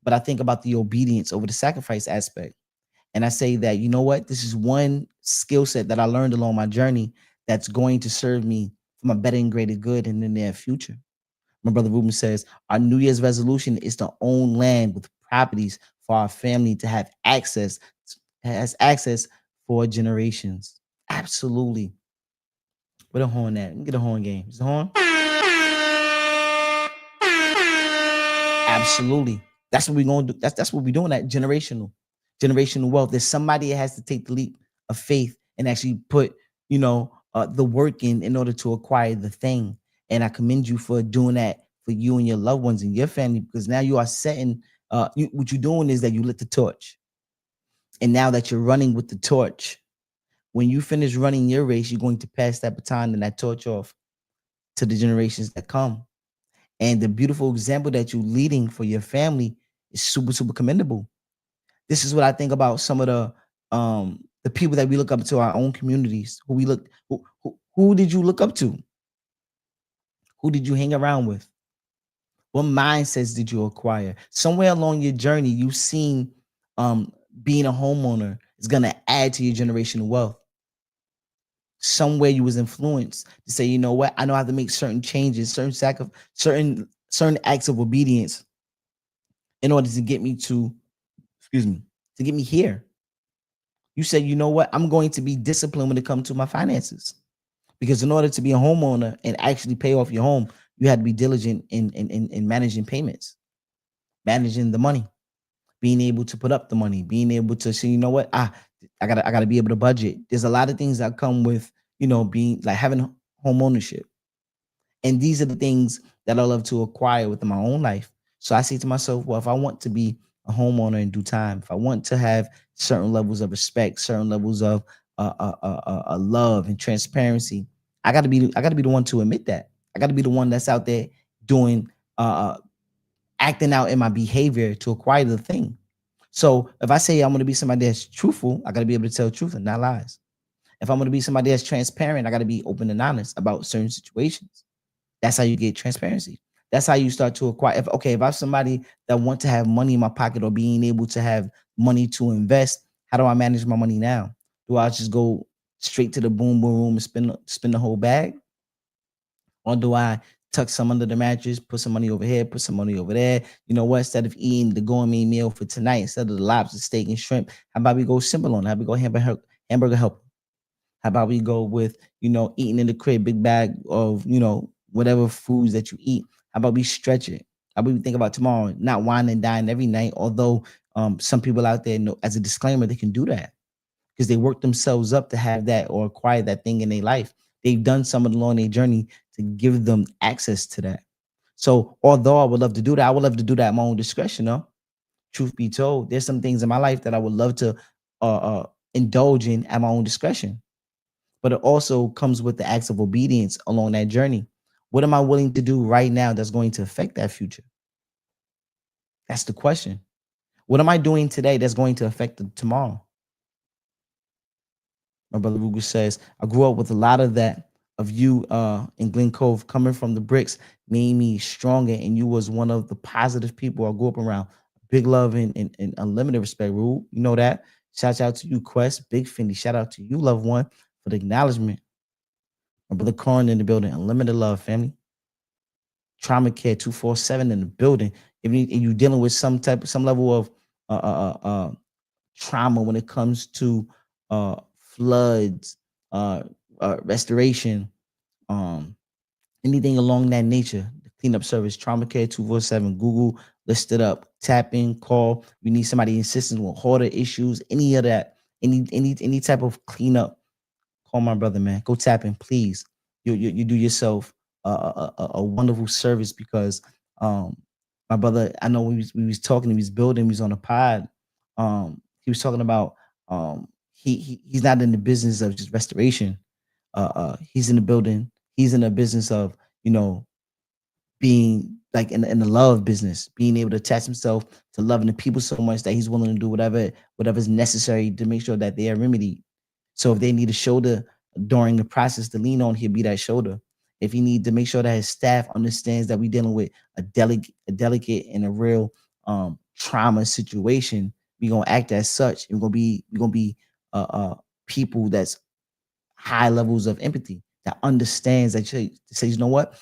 But I think about the obedience over the sacrifice aspect. And I say that, you know what, this is one skill set that I learned along my journey that's going to serve me for my better and greater good in the near future. My brother Ruben says, our New Year's resolution is to own land with properties for our family to have access, has access for generations. Absolutely. Where the horn at? Let me get a horn game. Is the horn? Absolutely. That's what we're gonna do. That's what we're doing at generational wealth. There's somebody that has to take the leap of faith and actually put, the work in order to acquire the thing. And I commend you for doing that for you and your loved ones and your family because now you are setting. What you're doing is that you lit the torch, and now that you're running with the torch, when you finish running your race, you're going to pass that baton and that torch off to the generations that come. And the beautiful example that you're leading for your family is super, super commendable. This is what I think about some of the people that we look up to our own communities. Who did you look up to? Who did you hang around with? What mindsets did you acquire? Somewhere along your journey, you've seen being a homeowner is gonna add to your generational wealth. Somewhere you was influenced to say, you know what, I know I have to make certain changes, certain acts of obedience in order to get me to, excuse me, to get me here. You said, you know what, I'm going to be disciplined when it comes to my finances. Because in order to be a homeowner and actually pay off your home, you had to be diligent in managing payments, managing the money, being able to put up the money, being able to say, you know what, I gotta be able to budget. There's a lot of things that come with, being like having home ownership. And these are the things that I love to acquire within my own life. So I say to myself, well, if I want to be a homeowner in due time, if I want to have certain levels of respect, certain levels of love and transparency, I got to be the one to admit that. I got to be the one that's out there doing, acting out in my behavior to acquire the thing. So if I say I'm going to be somebody that's truthful, I got to be able to tell the truth and not lies. If I'm going to be somebody that's transparent, I got to be open and honest about certain situations. That's how you get transparency. That's how you start to acquire. If I'm somebody that want to have money in my pocket or being able to have money to invest, how do I manage my money now? Do I just go straight to the boom boom room and spend the whole bag, or do I tuck some under the mattress, put some money over here, put some money over there? You know what? Instead of eating the gourmet meal for tonight, instead of the lobster, steak, and shrimp, how about we go simple on? How about we go hamburger helper? How about we go with, eating in the crib, big bag of, whatever foods that you eat. How about we stretch it? How about we think about tomorrow, not wine and dine every night? Although some people out there know, as a disclaimer, they can do that because they work themselves up to have that or acquire that thing in their life. They've done something along their journey to give them access to that. So, although I would love to do that, I would love to do that at my own discretion. No, truth be told, there's some things in my life that I would love to indulge in at my own discretion. But it also comes with the acts of obedience along that journey. What am I willing to do right now that's going to affect that future? That's the question. What am I doing today that's going to affect the tomorrow? My brother Ruger says, I grew up with a lot of that of you in Glen Cove coming from the bricks made me stronger, and you was one of the positive people I grew up around. Big love and unlimited respect, Rue. You know that. Shout out to you, Quest. Big Fendi. Shout out to you, loved one, for the acknowledgement. My brother Corn in the building. Unlimited love, family. Trauma care 247 in the building. If you're dealing with some level of trauma when it comes to floods, restoration, um, anything along that nature, the cleanup service, trauma care 247, Google, list it up, tap in, call. We need somebody assistance with hoarder issues, any of that, any type of cleanup. Call my brother, man. Go tap in, please. You do yourself a wonderful service because my brother, I know we was talking, he was building, he was on a pod. He was talking about he's not in the business of just restoration. He's in the building, he's in the business of, you know, being like in the love business, being able to attach himself to loving the people so much that he's willing to do whatever's necessary to make sure that they are remedied. So if they need a shoulder during the process to lean on, he'll be that shoulder. If he need to make sure that his staff understands that we're dealing with a delicate and a real trauma situation, we're gonna act as such. And we're gonna be people that's high levels of empathy that understands that says, you know what,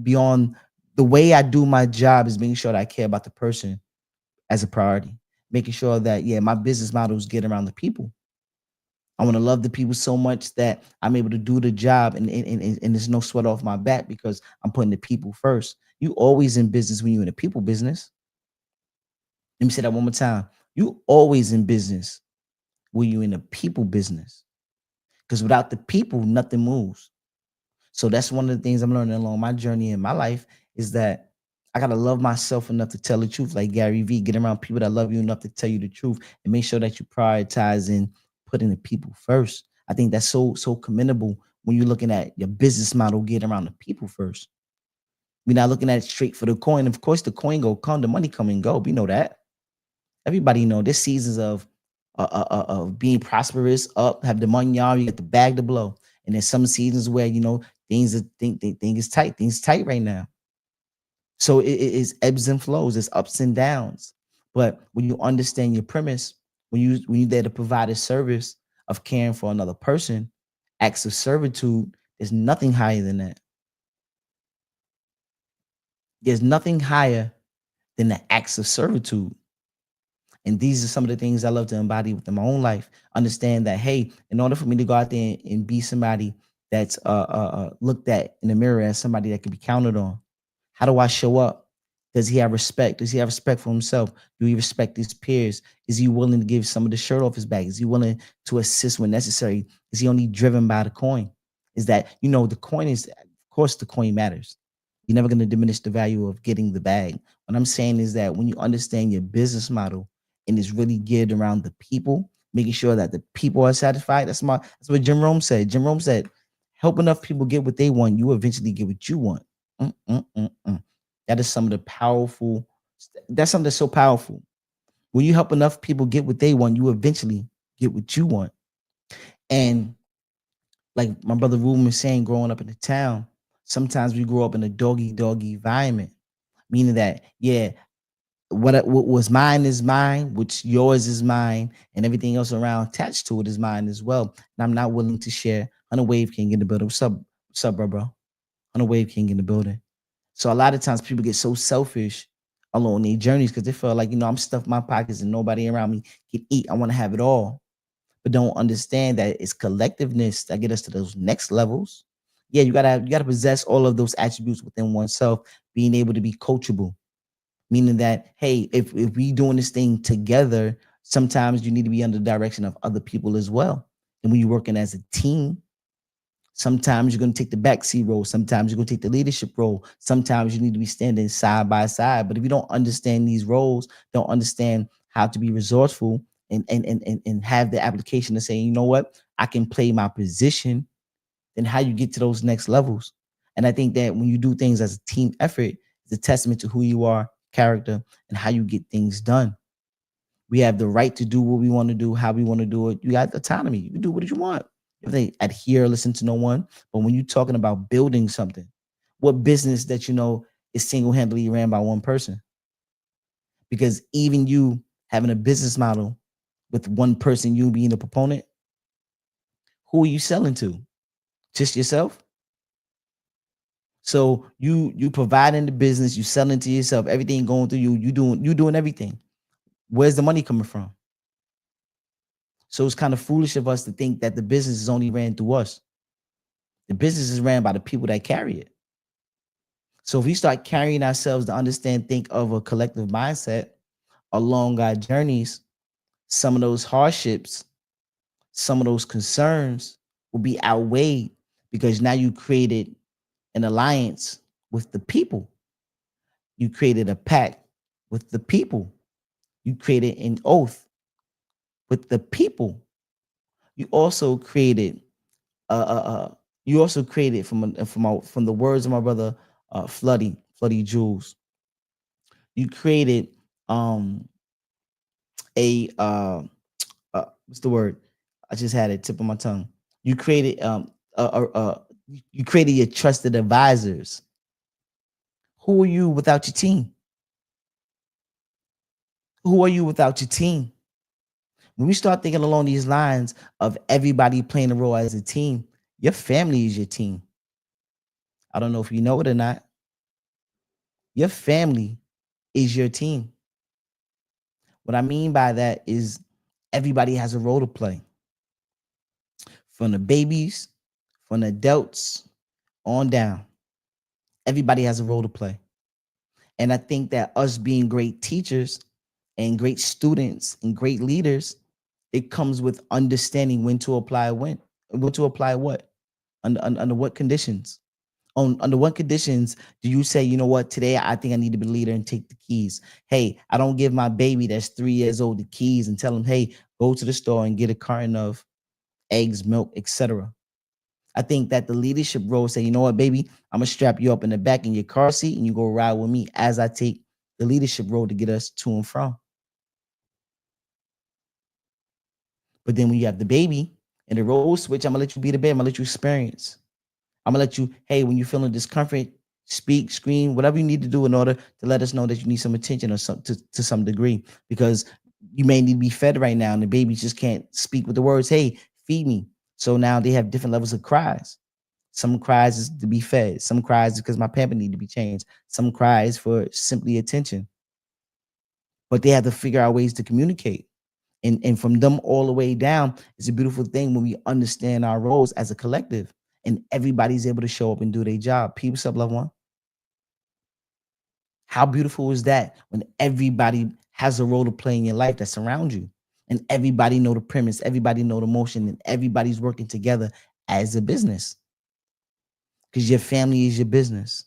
beyond the way I do my job is making sure that I care about the person as a priority, making sure that yeah, my business models get around the people. I want to love the people so much that I'm able to do the job and there's no sweat off my back because I'm putting the people first. You always in business when you're in a people business. Let me say that one more time. You always in business when you're in a people business. Because without the people, nothing moves. So that's one of the things I'm learning along my journey in my life is that I gotta love myself enough to tell the truth. Like Gary V, get around people that love you enough to tell you the truth and make sure that you prioritize and putting the people first. I think that's so commendable when you're looking at your business model, get around the people first. We're not looking at it straight for the coin. Of course, the coin go come, the money come and go. We know that. Everybody know this seasons of being prosperous, up, have the money, y'all. You get the bag to blow, and there's some seasons where you know things is tight. Things tight right now. So it is ebbs and flows. It's ups and downs. But when you understand your premise, when you there to provide a service of caring for another person, acts of servitude, there's nothing higher than that. There's nothing higher than the acts of servitude. And these are some of the things I love to embody within my own life. Understand that, hey, in order for me to go out there and be somebody that's looked at in the mirror as somebody that can be counted on, how do I show up? Does he have respect? Does he have respect for himself? Do he respect his peers? Is he willing to give some of the shirt off his back? Is he willing to assist when necessary? Is he only driven by the coin? Is that, you know, the coin is, of course, the coin matters. You're never going to diminish the value of getting the bag. What I'm saying is that when you understand your business model and it's really geared around the people, making sure that the people are satisfied. That's what Jim Rome said. Jim Rome said, help enough people get what they want, you eventually get what you want. Mm, mm, mm, mm. That is some of the powerful. That's something that's so powerful. When you help enough people get what they want, you eventually get what you want. And like my brother Ruben was saying, growing up in the town, sometimes we grow up in a doggy environment, meaning that yeah, what was mine is mine, which yours is mine, and everything else around attached to it is mine as well. And I'm not willing to share. On a Wave King in the building. What's up, bro? On a Wave King in the building. So a lot of times people get so selfish along their journeys because they feel like, you know, I'm stuffed in my pockets and nobody around me can eat. I want to have it all. But don't understand that it's collectiveness that get us to those next levels. Yeah, you gotta possess all of those attributes within oneself, being able to be coachable, meaning that, hey, if we doing this thing together, sometimes you need to be under the direction of other people as well. And when you're working as a team, sometimes you're going to take the backseat role. Sometimes you're going to take the leadership role. Sometimes you need to be standing side by side. But if you don't understand these roles, don't understand how to be resourceful and have the application to say, you know what, I can play my position, then how you get to those next levels. And I think that when you do things as a team effort, it's a testament to who you are, character, and how you get things done. We have the right to do what we want to do, how we want to do it. You got autonomy. You can do what you want. If they adhere, listen to no one. But when you're talking about building something, what business that you know is single-handedly ran by one person? Because even you having a business model with one person, you being the proponent, who are you selling to? Just yourself? So you providing the business, you selling to yourself, everything going through you, you doing everything. Where's the money coming from? So it's kind of foolish of us to think that the business is only ran through us. The business is ran by the people that carry it. So if we start carrying ourselves to understand, think of a collective mindset along our journeys, some of those hardships, some of those concerns will be outweighed because now you created an alliance with the people. You created a pact with the people. You created an oath with the people. You also created you also created from the words of my brother Floody Jules. You created um a what's the word? I just had it tip of my tongue. You created you created your trusted advisors. Who are you without your team? Who are you without your team? When we start thinking along these lines of everybody playing a role as a team, your family is your team. I don't know if you know it or not. Your family is your team. What I mean by that is everybody has a role to play. From the babies, from the adults on down. Everybody has a role to play. And I think that us being great teachers and great students and great leaders, it comes with understanding when to apply what, under what conditions. Under what conditions do you say, you know what, today I think I need to be a leader and take the keys? Hey, I don't give my baby that's 3 years old the keys and tell him, hey, go to the store and get a carton of eggs, milk, etc. I think that the leadership role say, you know what, baby, I'm gonna strap you up in the back in your car seat and you go ride with me as I take the leadership role to get us to and from. But then when you have the baby and the role switch, I'm gonna let you be the baby. I'm gonna let you experience. I'm gonna let you, hey, when you're feeling discomfort, speak, scream, whatever you need to do in order to let us know that you need some attention or some to some degree, because you may need to be fed right now, and the baby just can't speak with the words, hey, feed me. So now they have different levels of cries. Some cries is to be fed. Some cries because my pamper need to be changed. Some cries for simply attention. But they have to figure out ways to communicate. And from them all the way down, it's a beautiful thing when we understand our roles as a collective and everybody's able to show up and do their job. People, sub loved one. How beautiful is that when everybody has a role to play in your life that surrounds you, and everybody know the premise, everybody know the motion, and everybody's working together as a business, because your family is your business.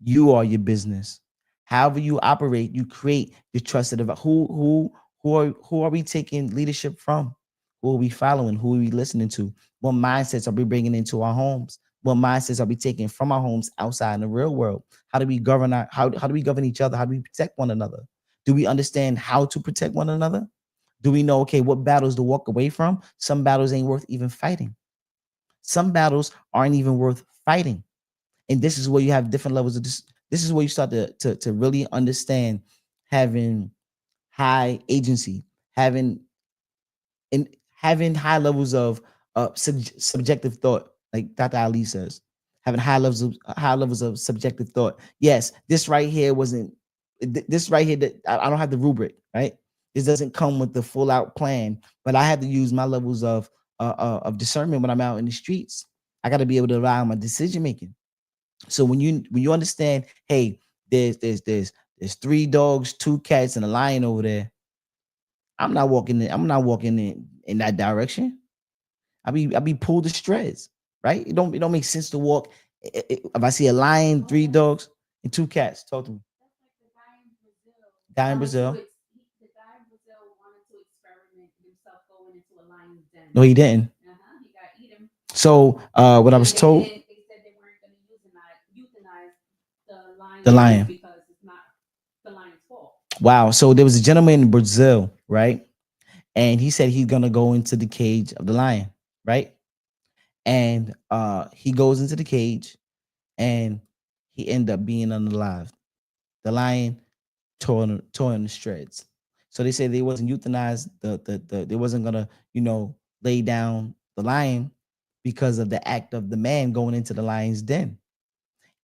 You are your business. However you operate, you create your trusted advisor. Who are we taking leadership from? Who are we following? Who are we listening to? What mindsets are we bringing into our homes? What mindsets are we taking from our homes outside in the real world? How do we govern how do we govern each other? How do we protect one another? Do we understand how to protect one another? Do we know, okay, what battles to walk away from? Some battles ain't worth even fighting. Some battles aren't even worth fighting. And this is where you have different levels of this is where you start to really understand having high agency, having and having high levels of subjective thought, like Dr. Ali says, having high levels of subjective thought. Yes, this right here wasn't this right here that I don't have the rubric, right? This doesn't come with the full out plan, but I had to use my levels of discernment when I'm out in the streets. I got to be able to rely on my decision making. So when you understand, hey, there's three dogs, two cats, and a lion over there. I'm not walking in that direction. I be pulled to shreds, right? It don't make sense to walk. If I see a lion, three dogs, and two cats, talk to me. Guy in Brazil. No, he didn't. So what I was told, the lion. Wow. So there was a gentleman in Brazil, right? And he said he's gonna go into the cage of the lion, right? And he goes into the cage and he ended up being unalive. The lion torn to shreds. So they said they wasn't euthanized. They wasn't gonna lay down the lion because of the act of the man going into the lion's den.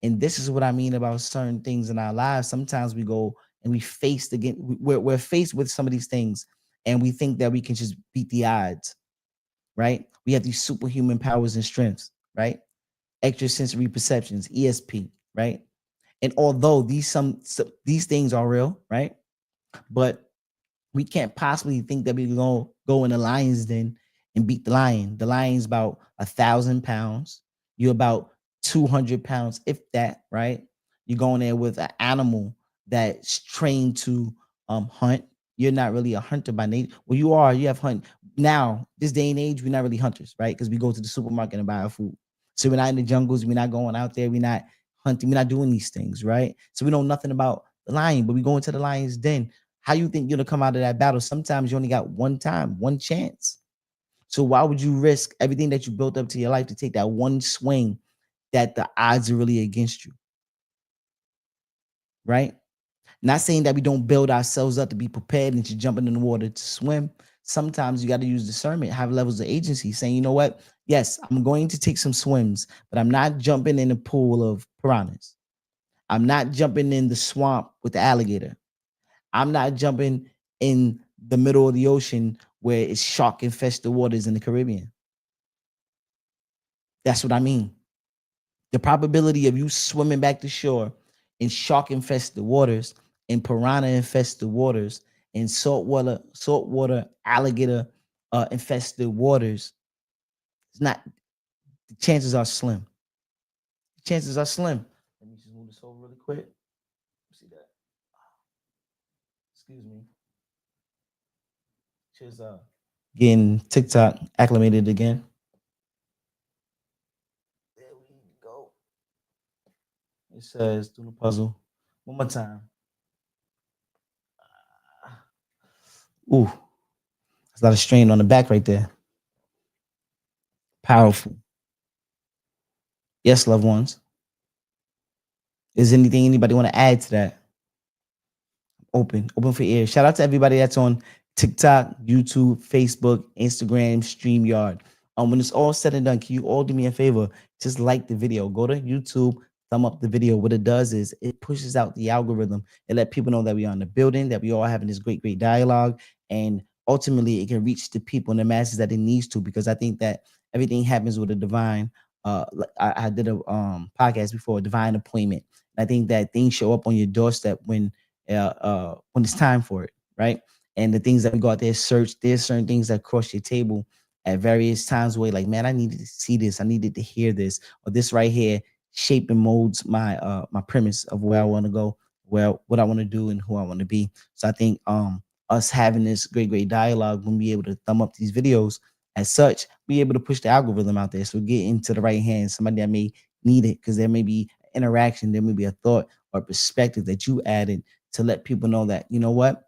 And this is what I mean about certain things in our lives. Sometimes we go and we face again. We're faced with some of these things, and we think that we can just beat the odds, right? We have these superhuman powers and strengths, right? Extrasensory perceptions, ESP, right? And although these things are real, right? But we can't possibly think that we can go in the lion's den and beat the lion. The lion's about 1,000 pounds. You're about 200 pounds, if that, right? You're going there with an animal that's trained to hunt. You're not really a hunter by nature. Well, you are. You have hunt now. This day and age, we're not really hunters, right? Because we go to the supermarket and buy our food. So we're not in the jungles. We're not going out there. We're not hunting. We're not doing these things, right? So we know nothing about the lion, but we go into the lion's den. How you think you're gonna come out of that battle? Sometimes you only got one time, one chance. So why would you risk everything that you built up to your life to take that one swing that the odds are really against you, right? Not saying that we don't build ourselves up to be prepared and to jumping in the water to swim. Sometimes you got to use discernment, have levels of agency, saying, you know what? Yes, I'm going to take some swims, but I'm not jumping in a pool of piranhas. I'm not jumping in the swamp with the alligator. I'm not jumping in the middle of the ocean where it's shark infested waters in the Caribbean. That's what I mean. The probability of you swimming back to shore in shark infested waters, in piranha infested waters, in saltwater alligator infested waters, it's not. The chances are slim. The chances are slim. Let me just move this over really quick. See that? Excuse me. Just getting TikTok acclimated again. There we go. It says do the puzzle one more time. Ooh, there's a lot of strain on the back right there. Powerful. Yes, loved ones. Is anything anybody want to add to that? Open for ear. Shout out to everybody that's on TikTok, YouTube, Facebook, Instagram, StreamYard. When it's all said and done, can you all do me a favor? Just like the video. Go to YouTube, thumb up the video. What it does is it pushes out the algorithm. It let people know that we are in the building, that we all having this great dialogue, and ultimately it can reach the people and the masses that it needs to. Because I think that everything happens with a divine. I did a podcast before, a divine appointment. I think that things show up on your doorstep when it's time for it, right? And the things that we go out there search, there's certain things that cross your table at various times where like, man, I needed to see this, I needed to hear this, or this right here shape and molds my premise of where I want to go, where what I want to do and who I want to be. So I think us having this great dialogue when we able to thumb up these videos as such, be able to push the algorithm out there. So get into the right hands, somebody that may need it because there may be interaction, there may be a thought or perspective that you added to let people know that you know what,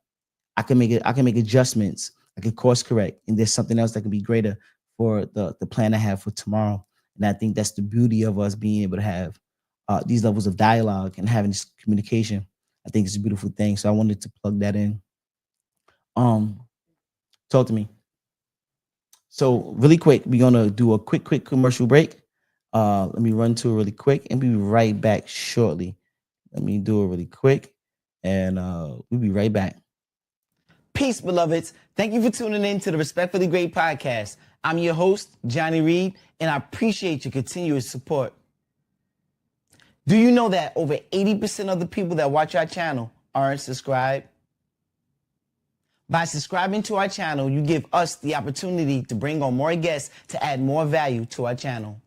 I can make adjustments, I can course correct, and there's something else that can be greater for the plan I have for tomorrow. And I think that's the beauty of us being able to have these levels of dialogue and having this communication. I think it's a beautiful thing. So I wanted to plug that in. Um, talk to me. So really quick, we're gonna do a quick commercial break. Let me run to it really quick and be right back shortly. Let me do it really quick, and we'll be right back. Peace, beloveds. Thank you for tuning in to the Respectfully Great podcast. I'm your host, Johnny Reed, and I appreciate your continuous support. Do you know that over 80% of the people that watch our channel aren't subscribed? By subscribing to our channel, you give us the opportunity to bring on more guests to add more value to our channel.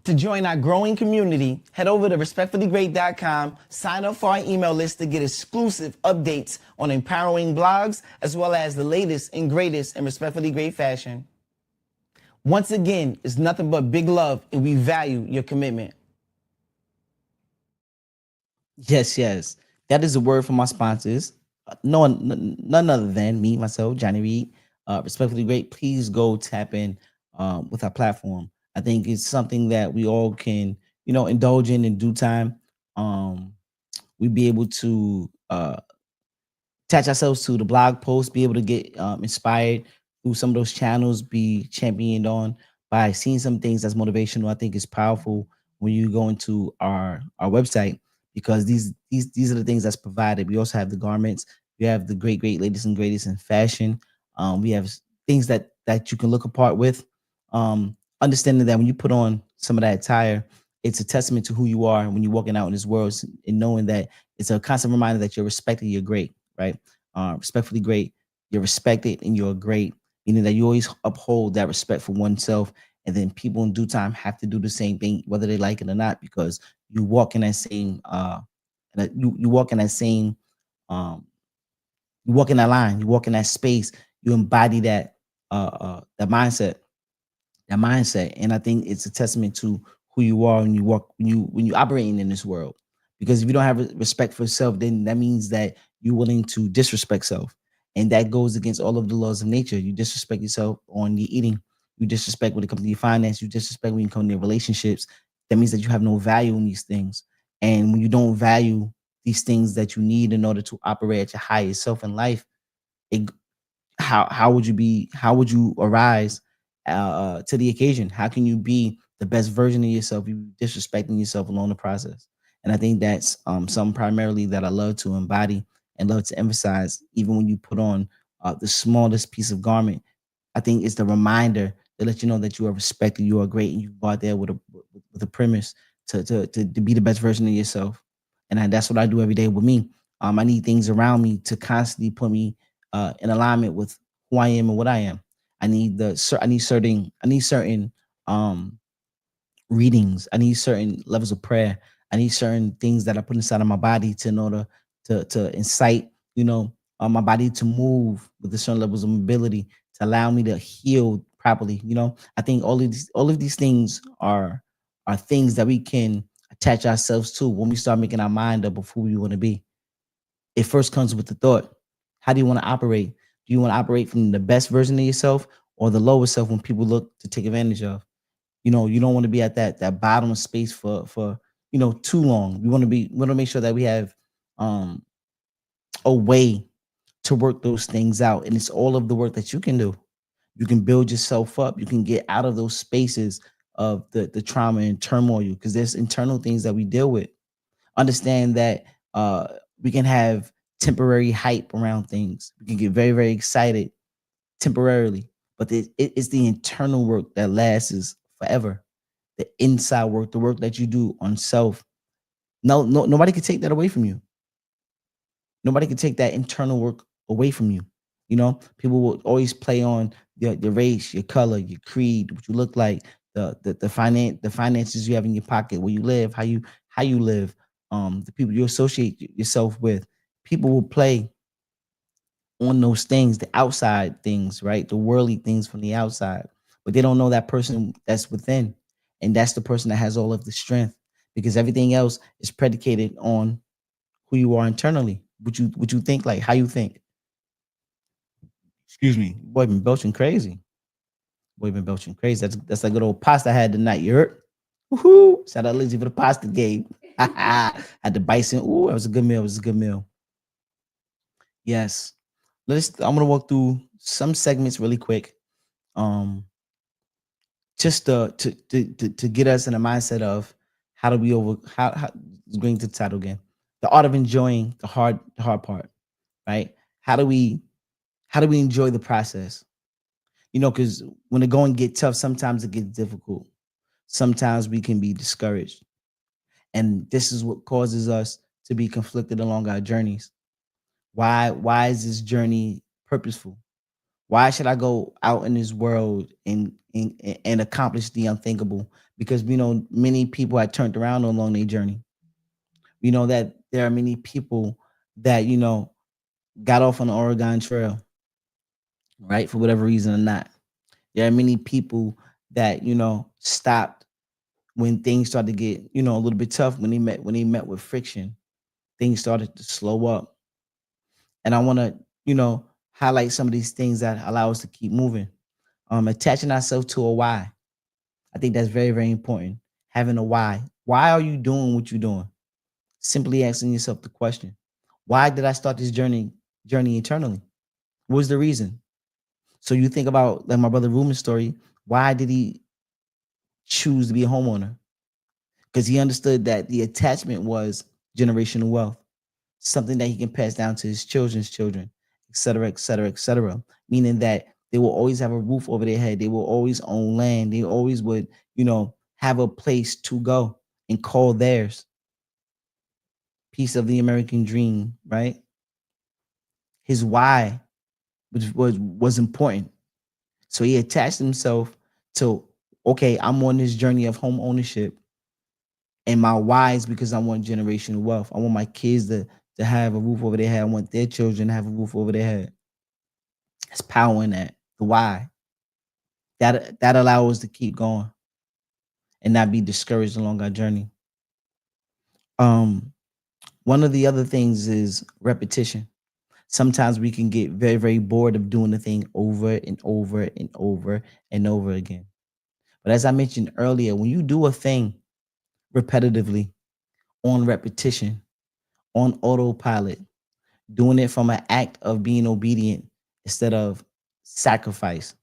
To join our growing community, head over to respectfullygreat.com, sign up for our email list to get exclusive updates on empowering blogs, as well as the latest and greatest in respectfully great fashion. Once again, it's nothing but big love, and we value your commitment. Yes, yes. That is a word from my sponsors. No one, none other than me, myself, Johnny Reed. Respectfully great. Please go tap in with our platform. I think it's something that we all can, indulge in due time. We be able to attach ourselves to the blog post, be able to get inspired through some of those channels, be championed on by seeing some things that's motivational. I think is powerful when you go into our website, because these are the things that's provided. We also have the garments. We have the great latest and greatest in fashion. We have things that you can look apart with. Understanding that when you put on some of that attire, it's a testament to who you are when you're walking out in this world, and knowing that it's a constant reminder that you're respected, you're great, right? Respectfully great, you're respected and you're great, meaning that you always uphold that respect for oneself. And then people in due time have to do the same thing, whether they like it or not, because you walk in that same, you walk in that same, um, you walk in that line, you walk in that space, you embody that mindset, and I think it's a testament to who you are when you walk, when you operating in this world. Because if you don't have respect for self, then that means that you're willing to disrespect self, and that goes against all of the laws of nature. You disrespect yourself on your eating, you disrespect when it comes to your finance, you disrespect when you come to your relationships. That means that you have no value in these things. And when you don't value these things that you need in order to operate at your highest self in life, it, how would you arise to the occasion? How can you be the best version of yourself? You disrespecting yourself along the process. And I think that's something primarily that I love to embody and love to emphasize. Even when you put on the smallest piece of garment, I think it's the reminder to let you know that you are respected, you are great, and you go out there with a premise to be the best version of yourself. And that's what I do every day with me. I need things around me to constantly put me in alignment with who I am and what I am. I need certain um readings. I need certain levels of prayer. I need certain things that I put inside of my body to in order to incite, my body to move with the certain levels of mobility to allow me to heal properly. I think all of these things are things that we can attach ourselves to when we start making our mind up of who we want to be. It first comes with the thought. How do you want to operate? Do you want to operate from the best version of yourself or the lower self when people look to take advantage of? You don't want to be at that bottom space for too long. We want to make sure that we have um a way to work those things out. And it's all of the work that you can do. You can build yourself up. You can get out of those spaces of the trauma and turmoil, because there's internal things that we deal with. Understand that we can have temporary hype around things. We can get very, very excited temporarily, but it's the internal work that lasts forever. The inside work, the work that you do on self. No, nobody can take that away from you. Nobody can take that internal work away from you. People will always play on your race, your color, your creed, what you look like, the finances you have in your pocket, where you live, how you live, the people you associate yourself with. People will play on those things, the outside things, right? The worldly things from the outside, but they don't know that person that's within, and that's the person that has all of the strength, because everything else is predicated on who you are internally. What you think, like how you think. Excuse me, boy, been belching crazy. Boy, been belching crazy. That's that good old pasta I had tonight. You heard? Woohoo! Shout out Lindsay for the pasta game. Had the bison. Ooh, that was a good meal. It was a good meal. Yes. I'm gonna walk through some segments really quick. Um, just to get us in a mindset of how do we over how going to the title again. The art of enjoying the hard part, right? How do we enjoy the process? Because when the going get tough, sometimes it gets difficult. Sometimes we can be discouraged. And this is what causes us to be conflicted along our journeys. Why is this journey purposeful? Why should I go out in this world and accomplish the unthinkable? Because we know many people had turned around along their journey. We know that there are many people that got off on the Oregon Trail, right, for whatever reason or not. There are many people that stopped when things started to get a little bit tough, when they met with friction. Things started to slow up, and I want to highlight some of these things that allow us to keep moving. Attaching ourselves to a why. I think that's very, very important. Having a why. Why are you doing what you're doing? Simply asking yourself the question: why did I start this journey eternally? What was the reason? So you think about, like, my brother Ruben's story. Why did he choose to be a homeowner? Because he understood that the attachment was generational wealth, something that he can pass down to his children's children, et cetera, et cetera, et cetera. Meaning that they will always have a roof over their head. They will always own land. They always would, have a place to go and call theirs. Piece of the American dream, right? His why was important. So he attached himself to, okay, I'm on this journey of home ownership. And my why is because I want generational wealth. I want my kids to have a roof over their head. I want their children to have a roof over their head. There's power in that. The why. That allows us to keep going and not be discouraged along our journey. Um, One of the other things is repetition. Sometimes we can get very, very bored of doing the thing over and over and over and over again. But as I mentioned earlier, when you do a thing repetitively, on repetition, on autopilot, doing it from an act of being obedient instead of sacrifice,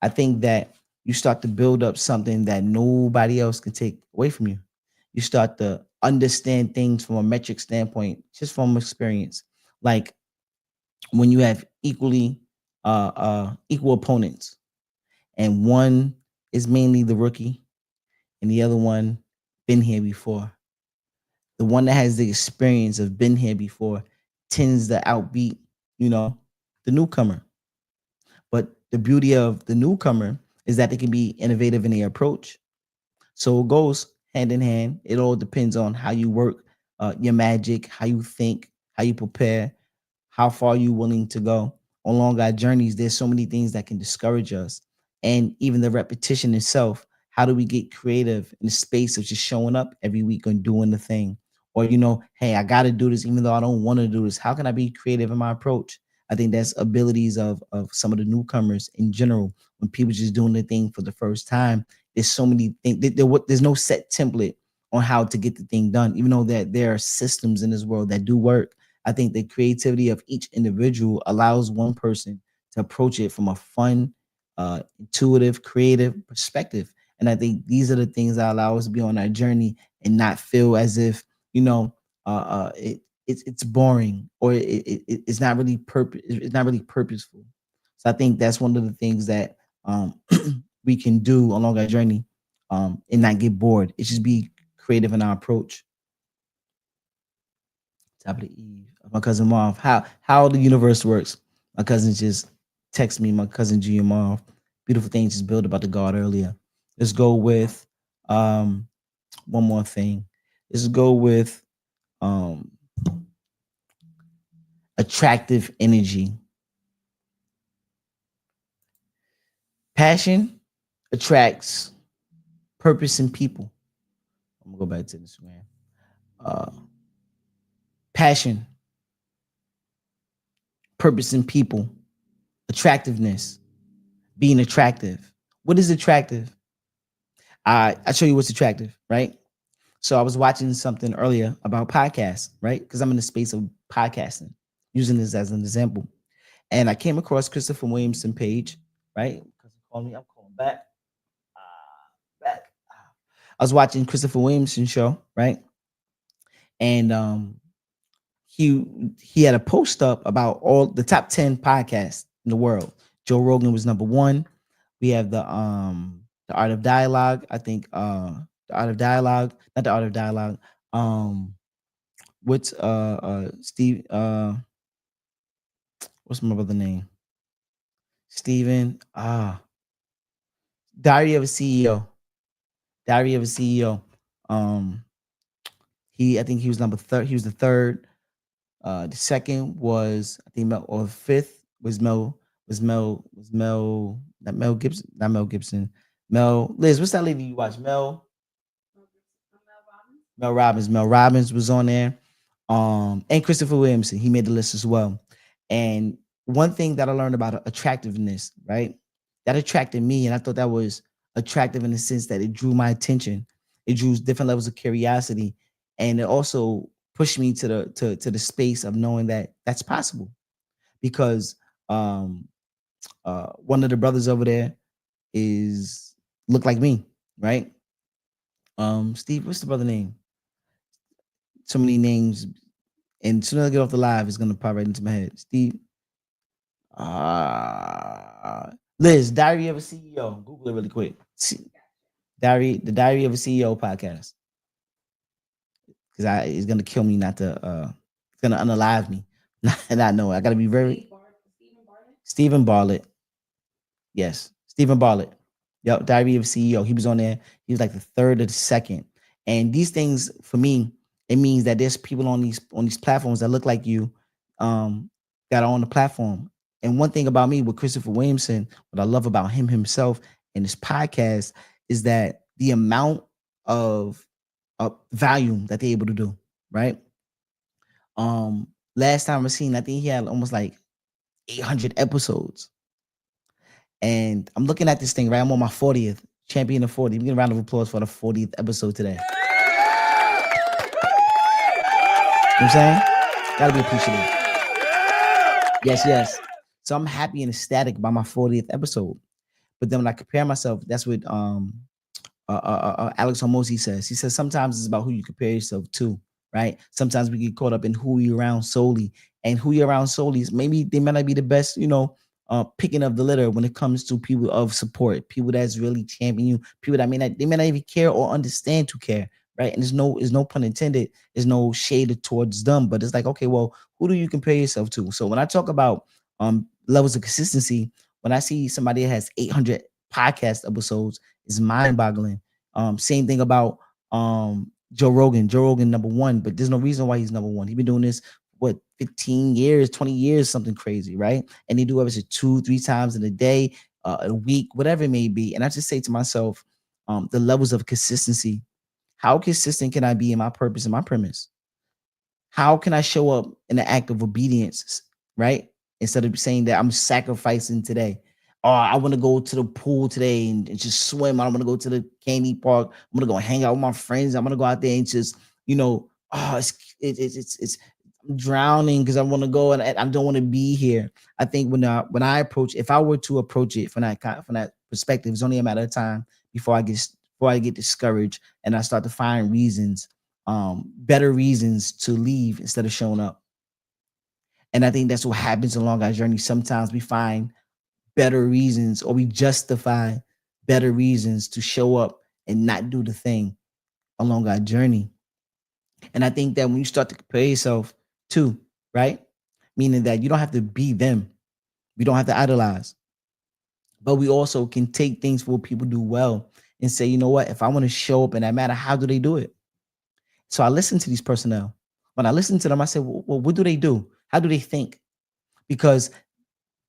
I think that you start to build up something that nobody else can take away from you. You start to understand things from a metric standpoint, just from experience. Like when you have equal opponents, and one is mainly the rookie, and the other one been here before. The one that has the experience of been here before tends to outbeat, you know, the newcomer. But the beauty of the newcomer is that they can be innovative in their approach. So it goes hand in hand. It all depends on how you work your magic, how you think, how you prepare, how far you willing to go. Along our journeys, there's so many things that can discourage us. And even the repetition itself, how do we get creative in the space of just showing up every week and doing the thing? Or, hey, I got to do this even though I don't want to do this. How can I be creative in my approach? I think that's abilities of some of the newcomers in general. When people just doing the thing for the first time, there's so many things. There's no set template on how to get the thing done, even though that there are systems in this world that do work. I think the creativity of each individual allows one person to approach it from a fun, intuitive, creative perspective. And I think these are the things that allow us to be on our journey and not feel as if, it's boring, or it's not really it's not really purposeful. So I think that's one of the things that we can do along our journey, and not get bored. It's just be creative in our approach. Top of the eve. My cousin Marv. How the universe works. My cousin just text me. My cousin Junior Marv. Beautiful things just built about the God earlier. Let's go with um one more thing. Let's go with um attractive energy. Passion attracts purpose in people. I'm gonna go back to Instagram. Uh Passion, purpose in people, attractiveness, being attractive. What is attractive? I show you what's attractive, right? So I was watching something earlier about podcasts, right? Because I'm in the space of podcasting, using this as an example. And I came across Christopher Williamson page, right? Because he called me, I'm calling back. Back. I was watching Christopher Williamson show, right? And he had a post up about all the top 10 podcasts in the world. Joe Rogan was number one. We have the Art of Dialogue. I think the Art of Dialogue, not the Art of Dialogue. Um, what's Steve? What's my brother name? Steven. Diary of a CEO. Diary of a CEO. Um, I think he was number third. He was the third. The second was I think Mel, or the fifth was Mel, not Mel Gibson, not Mel Gibson. Mel Liz, what's that lady you watch? Mel Robbins was on there. And Christopher Williamson, he made the list as well. And one thing that I learned about attractiveness, right? That attracted me, and I thought that was attractive in the sense that it drew my attention. It drew different levels of curiosity, and it also pushed me to the space of knowing that that's possible. Because um, one of the brothers over there is look like me, right? Steve, what's the brother name? So many names, and as soon as I get off the live, it's gonna pop right into my head. Steve, Liz, Diary of a CEO. Google it really quick. The Diary of a CEO podcast, because it's gonna kill me not to. It's gonna unalive me. Not know. I gotta be very. Stephen Bartlett. Yes, Stephen Bartlett. Yep, Diary of a CEO. He was on there. He was like the third or the second. And these things for me, it means that there's people on these platforms that look like you, um, that are on the platform. And one thing about me with Christopher Williamson, what I love about him himself and his podcast is that the amount of volume that they're able to do, right? Last time I seen, I think he had almost like 800 episodes. And I'm looking at this thing, right? I'm on my 40th, champion of 40. Give me a round of applause for the 40th episode today. You know what I'm saying? Gotta be appreciative. Yes, yes. So I'm happy and ecstatic by my 40th episode. But then when I compare myself, that's what Alex Hormozy says. He says sometimes it's about who you compare yourself to, right? Sometimes we get caught up in who you're around solely, and who you're around solely is maybe they might not be the best, picking of the litter when it comes to people of support, people that's really champion you, people that may not even care or understand to care, right? And there's no pun intended, there's no shade towards them, but it's like, okay, well, who do you compare yourself to? So when I talk about levels of consistency, when I see somebody that has 800 podcast episodes, it's mind-boggling. Same thing about Joe Rogan. Joe Rogan number one, but there's no reason why he's number one. He's been doing this what 15 years, 20 years, something crazy, right? And they do obviously 2-3 times in a day, a week, whatever it may be. And I just say to myself, the levels of consistency. How consistent can I be in my purpose and my premise? How can I show up in the act of obedience, right? Instead of saying that I'm sacrificing today. Oh, I want to go to the pool today and just swim. I don't want to go to the candy park. I'm gonna go hang out with my friends. I'm gonna go out there and just, it's I'm drowning because I want to go and I don't want to be here. I think when I approach, if I were to approach it from that perspective, it's only a matter of time before I get discouraged and I start to find reasons, better reasons to leave instead of showing up. And I think that's what happens along our journey. Sometimes we find better reasons or we justify better reasons to show up and not do the thing along our journey. And I think that when you start to compare yourself to, right? Meaning that you don't have to be them. We don't have to idolize. But we also can take things for what people do well and say, you know what, if I want to show up in that matter, how do they do it? So I listen to these personnel. When I listen to them, I say, well, what do they do? How do they think? Because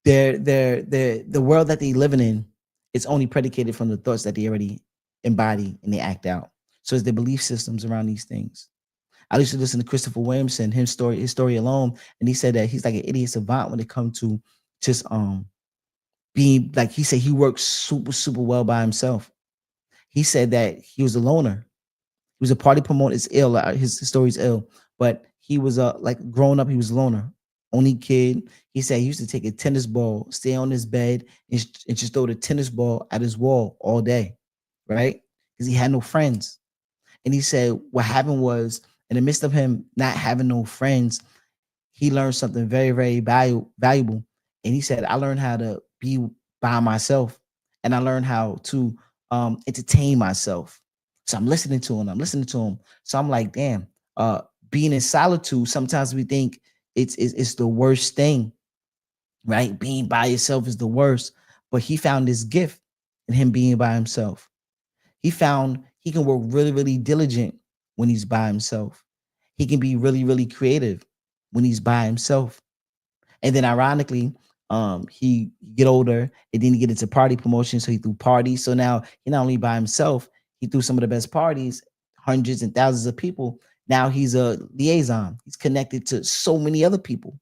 the world that they living in is only predicated from the thoughts that they already embody and they act out. So it's their belief systems around these things. I used to listen to Christopher Williamson, his story alone, and he said that he's like an idiot savant when it comes to just being like he said he works super super well by himself. He said that he was a loner. He was a party promoter. It's ill. His story's ill, but he was like growing up. He was a loner, only kid. He said he used to take a tennis ball, stay on his bed, and just throw the tennis ball at his wall all day, right? Because he had no friends. And he said what happened was in the midst of him not having no friends, he learned something very, very valuable. And he said, I learned how to be by myself, and I learned how to entertain myself. So I'm listening to him. I'm listening to him. So I'm like, damn, uh, being in solitude, sometimes we think it's the worst thing, right? Being by yourself is the worst. But he found this gift in him being by himself. He found he can work really, really diligent when he's by himself. He can be really, really creative when he's by himself. And then ironically, he get older and then he get into party promotion. So he threw parties. So now he not only by himself, he threw some of the best parties, hundreds and thousands of people. Now he's a liaison. He's connected to so many other people.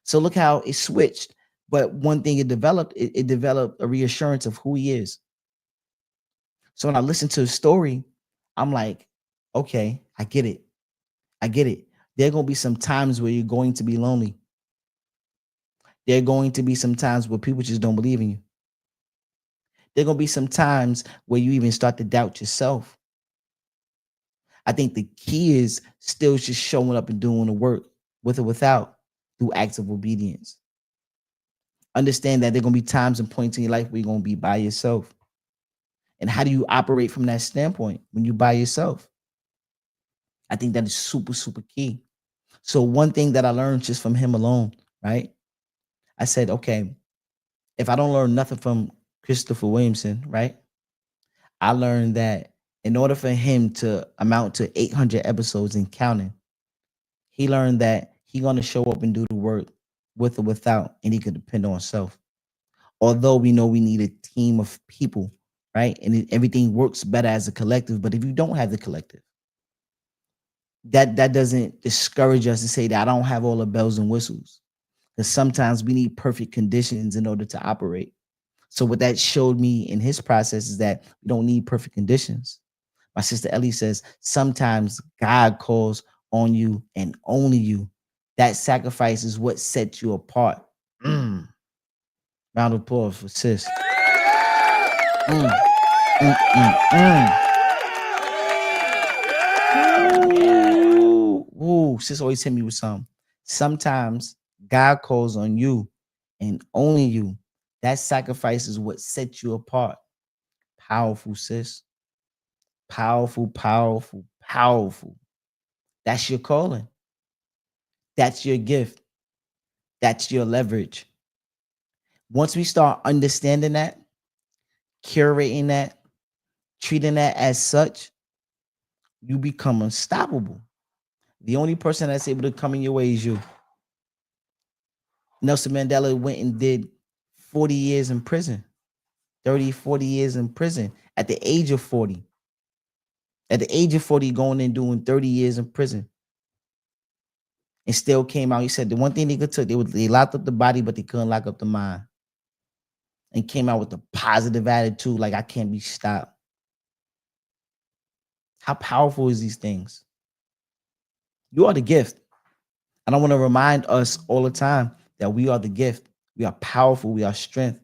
So look how it switched. But one thing it developed a reassurance of who he is. So when I listen to his story, I'm like, okay, I get it. I get it. There are gonna be some times where you're going to be lonely. There are going to be some times where people just don't believe in you. There are gonna be some times where you even start to doubt yourself. I think the key is still just showing up and doing the work with or without through acts of obedience. Understand that there are gonna be times and points in your life where you're gonna be by yourself. And how do you operate from that standpoint when you by yourself? I think that is super, super key. So one thing that I learned just from him alone, right? I said, okay, if I don't learn nothing from Christopher Williamson, right? I learned that in order for him to amount to 800 episodes and counting, he learned that he gonna show up and do the work with or without, and he could depend on himself. Although we know we need a team of people, right? And everything works better as a collective. But if you don't have the collective, that doesn't discourage us to say that I don't have all the bells and whistles. Because sometimes we need perfect conditions in order to operate. So what that showed me in his process is that we don't need perfect conditions. My sister Ellie says sometimes God calls on you and only you. That sacrifice is what sets you apart. Mm. Round of applause for sis. Mm, mm, mm, mm. Ooh, ooh, sis always hit me with some. Sometimes God calls on you and only you. That sacrifice is what sets you apart. Powerful, sis. Powerful, powerful, powerful. That's your calling. That's your gift. That's your leverage. Once we start understanding that, curating that, treating that as such, you become unstoppable. The only person that's able to come in your way is you. Nelson Mandela went and did 40 years in prison, 30, 40 years in prison at the age of 40. At the age of 40, going and doing 30 years in prison and still came out. He said the one thing they could took, they locked up the body, but they couldn't lock up the mind. And came out with a positive attitude, like I can't be stopped. How powerful is these things? You are the gift. And I want to remind us all the time that we are the gift. We are powerful. We are strength.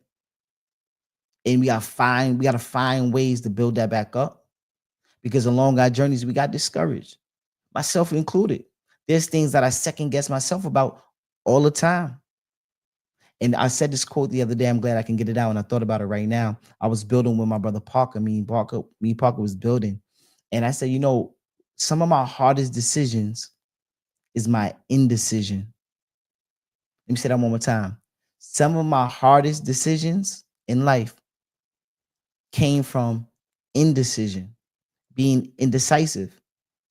And we gotta find ways to build that back up. Because along our journeys, we got discouraged, myself included. There's things that I second guess myself about all the time. And I said this quote the other day. I'm glad I can get it out. And I thought about it right now. I was building with my brother Parker. Me and Parker was building. And I said, some of my hardest decisions is my indecision. Let me say that one more time. Some of my hardest decisions in life came from indecision, being indecisive,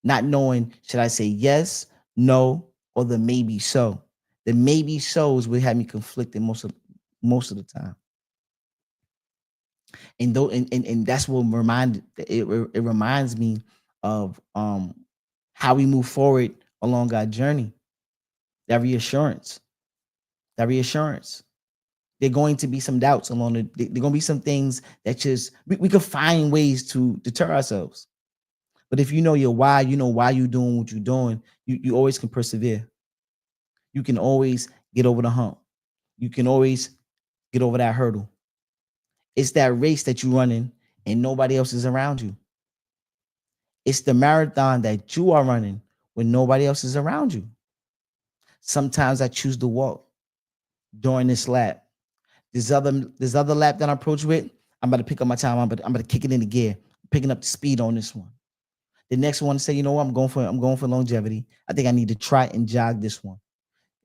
not knowing should I say yes, no, or the maybe so. The maybe so's would have me conflicted most of the time. And though and that's what it reminds me of how we move forward along our journey. That reassurance. That reassurance. There are going to be some doubts along there are going to be some things that just we could find ways to deter ourselves. But if you know your why, you know why you're doing what you're doing, you always can persevere. You can always get over the hump. You can always get over that hurdle. It's that race that you're running and nobody else is around you. It's the marathon that you are running when nobody else is around you. Sometimes I choose to walk. during this lap. This other lap that I approach with, I'm about to pick up my time. I'm about to kick it into gear, picking up the speed on this one. The next one say, you know what, I'm going for longevity. I think I need to try and jog this one.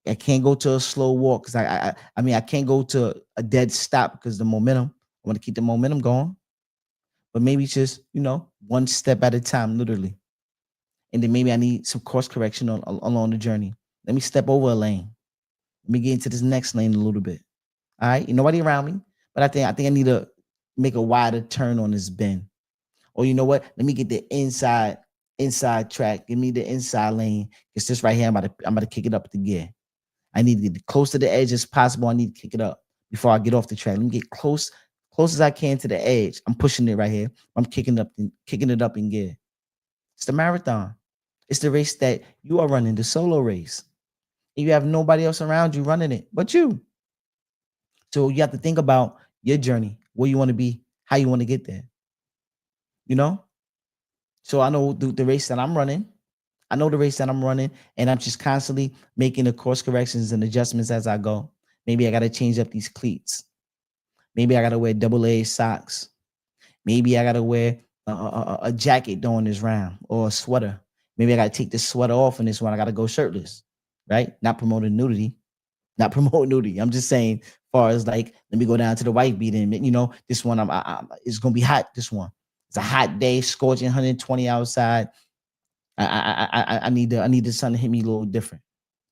I can't go to a slow walk because I can't go to a dead stop because the momentum. I want to keep the momentum going, but maybe it's just one step at a time, literally. And then maybe I need some course correction along the journey. Let me step over a lane. Let me get into this next lane a little bit. All right, nobody around me, but I think I need to make a wider turn on this bend. Or you know what? Let me get the inside track. Give me the inside lane. It's this right here. I'm about to kick it up the gear. I need to get close to the edge as possible. I need to kick it up before I get off the track. Let me get close as I can to the edge. I'm pushing it right here. I'm kicking it up in gear. It's the marathon. It's the race that you are running, the solo race. And you have nobody else around you running it but you. So you have to think about your journey, where you want to be, how you want to get there. You know? So I know the race that I'm running. I know the race that I'm running, and I'm just constantly making the course corrections and adjustments as I go. Maybe I got to change up these cleats. Maybe I got to wear double A socks. Maybe I got to wear a jacket during this round or a sweater. Maybe I got to take this sweater off in this one. I got to go shirtless, right? Not promoting nudity, not promoting nudity. I'm just saying, as far as like, let me go down to the white beat and this one, it's gonna be hot. This one, it's a hot day, scorching 120 outside. I need the sun to hit me a little different.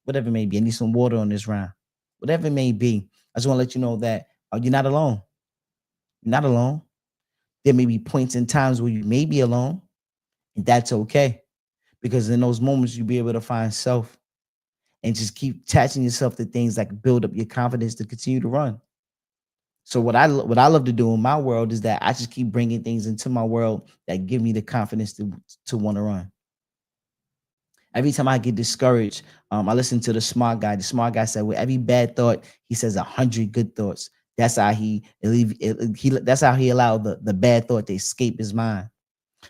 Whatever it may be. I need some water on this round. Whatever it may be. I just want to let you know that you're not alone. You're not alone. There may be points in times where you may be alone, and that's okay. Because in those moments you'll be able to find self and just keep attaching yourself to things that build up your confidence to continue to run. So what I love to do in my world is that I just keep bringing things into my world that give me the confidence to want to run. Every time I get discouraged, I listen to the smart guy. The smart guy said, with every bad thought, he says 100 good thoughts. That's how that's how he allowed the bad thought to escape his mind.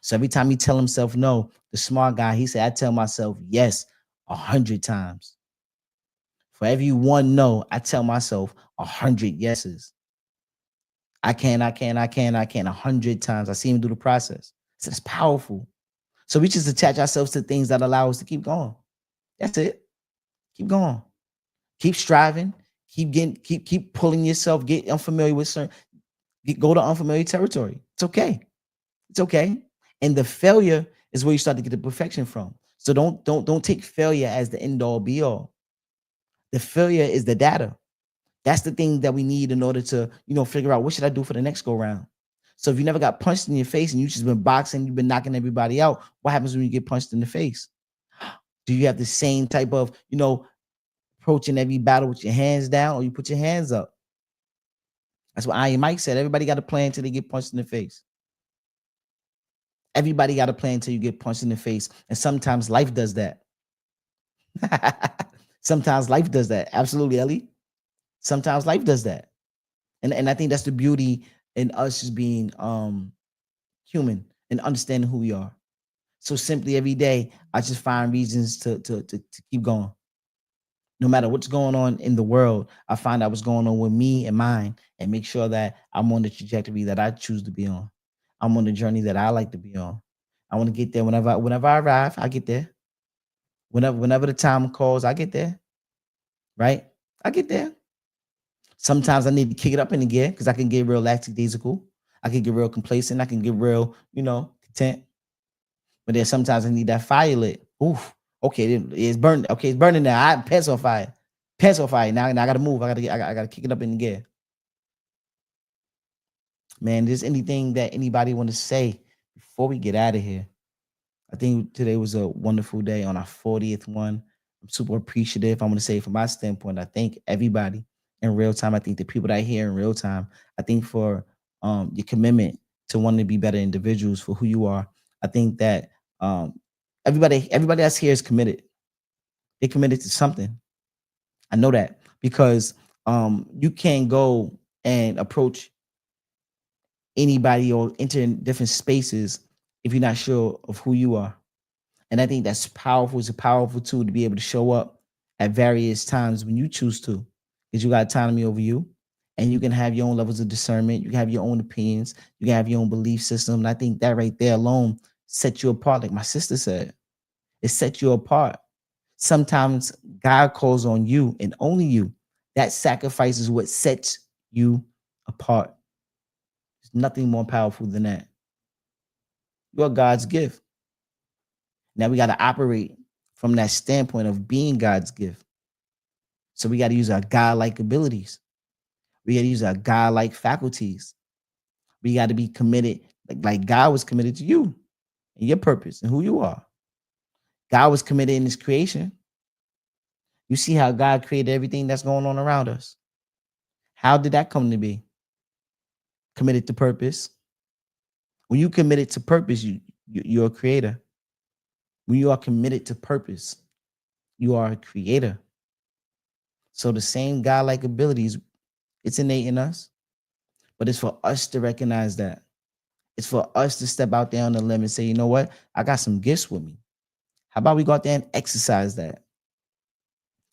So every time he tell himself no, the smart guy, he said, I tell myself yes 100 times. For every one no, I tell myself 100 yeses. I can 100 times. I see him do the process. So it's powerful. So we just attach ourselves to things that allow us to keep going. That's it. Keep going. Keep striving. Keep pulling yourself. Get unfamiliar with go to unfamiliar territory. It's okay. It's okay. And the failure is where you start to get the perfection from. So don't take failure as the end all be all. The failure is the data. That's the thing that we need in order to, figure out what should I do for the next go round. So if you never got punched in your face and you just been boxing, you've been knocking everybody out, what happens when you get punched in the face? Do you have the same type of, approaching every battle with your hands down, or you put your hands up? That's what Iron Mike said. Everybody got a plan until they get punched in the face. Everybody got a plan until you get punched in the face. And sometimes life does that. Sometimes life does that. Absolutely, Ellie. Sometimes life does that. And I think that's the beauty in us just being human and understanding who we are. So simply every day, I just find reasons to keep going. No matter what's going on in the world, I find out what's going on with me and mine and make sure that I'm on the trajectory that I choose to be on. I'm on the journey that I like to be on. I want to get there whenever I arrive, I get there. Whenever the time calls, I get there. Right? I get there. Sometimes I need to kick it up in the gear because I can get real lackadaisical. I can get real complacent. I can get real, content. But then sometimes I need that fire lit. Oof. Okay, it's burning. Okay, it's burning now. I pants on fire. Pants on fire. Now I gotta move. I gotta kick it up in the gear. Man, there's anything that anybody want to say before we get out of here? I think today was a wonderful day on our 40th one. I'm super appreciative. I want to say from my standpoint, I thank everybody in real time. I think the people that I hear in real time. I think for your commitment to wanting to be better individuals for who you are. I think that everybody that's here is committed. They're committed to something. I know that because you can't go and approach anybody or enter in different spaces if you're not sure of who you are. And I think that's powerful. It's a powerful tool to be able to show up at various times when you choose to. because you got autonomy over you, and you can have your own levels of discernment. You can have your own opinions. You can have your own belief system. And I think that right there alone sets you apart. Like my sister said, it sets you apart. Sometimes God calls on you and only you. That sacrifice is what sets you apart. There's nothing more powerful than that. You're God's gift. Now we got to operate from that standpoint of being God's gift. So we got to use our God-like abilities. We got to use our God-like faculties. We got to be committed, like God was committed to you and your purpose and who you are. God was committed in his creation. You see how God created everything that's going on around us. How did that come to be? Committed to purpose. When you committed to purpose, you're a creator. When you are committed to purpose, you are a creator. So the same God-like abilities, it's innate in us, but it's for us to recognize that. It's for us to step out there on the limb and say, you know what? I got some gifts with me. How about we go out there and exercise that?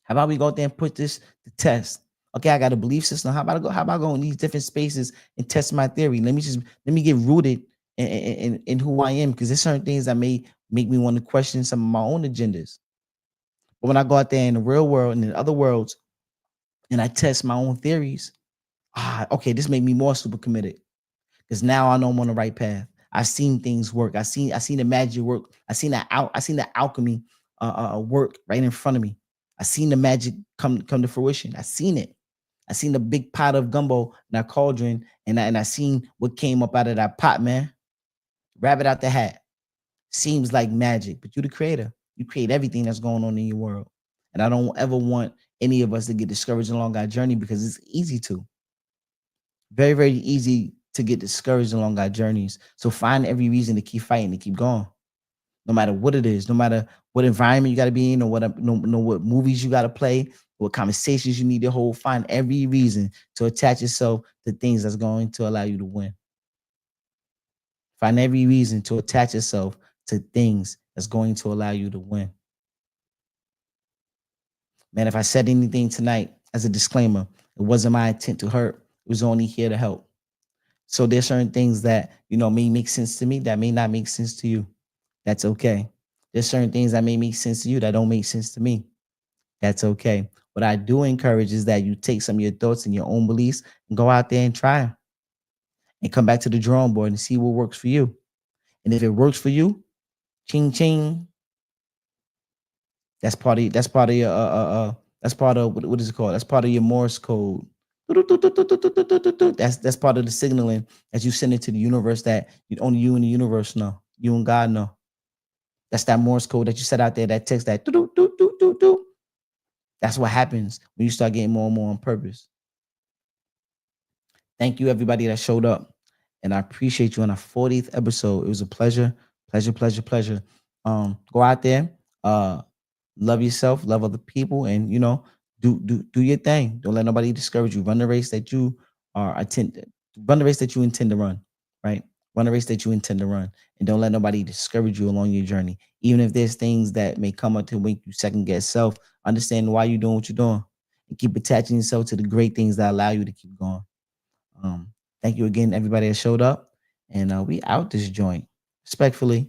How about we go out there and put this to test? Okay, I got a belief system. How about I go in these different spaces and test my theory? Let me get rooted in who I am, because there's certain things that may make me want to question some of my own agendas. But when I go out there in the real world and in other worlds and I test my own theories, okay, this made me more super committed, because now I know I'm on the right path. I've seen things work. I seen the magic work. I seen the alchemy work right in front of me. I seen the magic come to fruition. I seen it. I seen the big pot of gumbo in that cauldron, and I seen what came up out of that pot, man. Rabbit out the hat. Seems like magic, but you're the creator. You create everything that's going on in your world. And I don't ever want any of us to get discouraged along our journey, because it's easy to. Very, very easy to get discouraged along our journeys. So find every reason to keep fighting, to keep going, no matter what it is, no matter what environment you got to be in, or what movies you got to play, what conversations you need to hold. Find every reason to attach yourself to things that's going to allow you to win. Find every reason to attach yourself to things that's going to allow you to win. Man, if I said anything tonight as a disclaimer, it wasn't my intent to hurt. It was only here to help. So there's certain things that, may make sense to me that may not make sense to you. That's okay. There's certain things that may make sense to you that don't make sense to me. That's okay. What I do encourage is that you take some of your thoughts and your own beliefs and go out there and try them, and come back to the drawing board and see what works for you. And if it works for you, ching ching, that's part of your that's part of what is it called? That's part of your Morse code. That's part of the signaling that you send it to the universe, that only you and the universe know. You and God know. That's that Morse code that you set out there, that text, that do do do do do do. That's what happens when you start getting more and more on purpose. Thank you, everybody that showed up. And I appreciate you on our 40th episode. It was a pleasure, pleasure, pleasure, pleasure. Go out there, love yourself, love other people, and do your thing. Don't let nobody discourage you. Run the race that you are attended. Run the race that you intend to run, right? Run the race that you intend to run. And don't let nobody discourage you along your journey. Even if there's things that may come up to make you second guess self, understand why you're doing what you're doing. And keep attaching yourself to the great things that allow you to keep going. Thank you again, everybody that showed up. And we out this joint. Respectfully.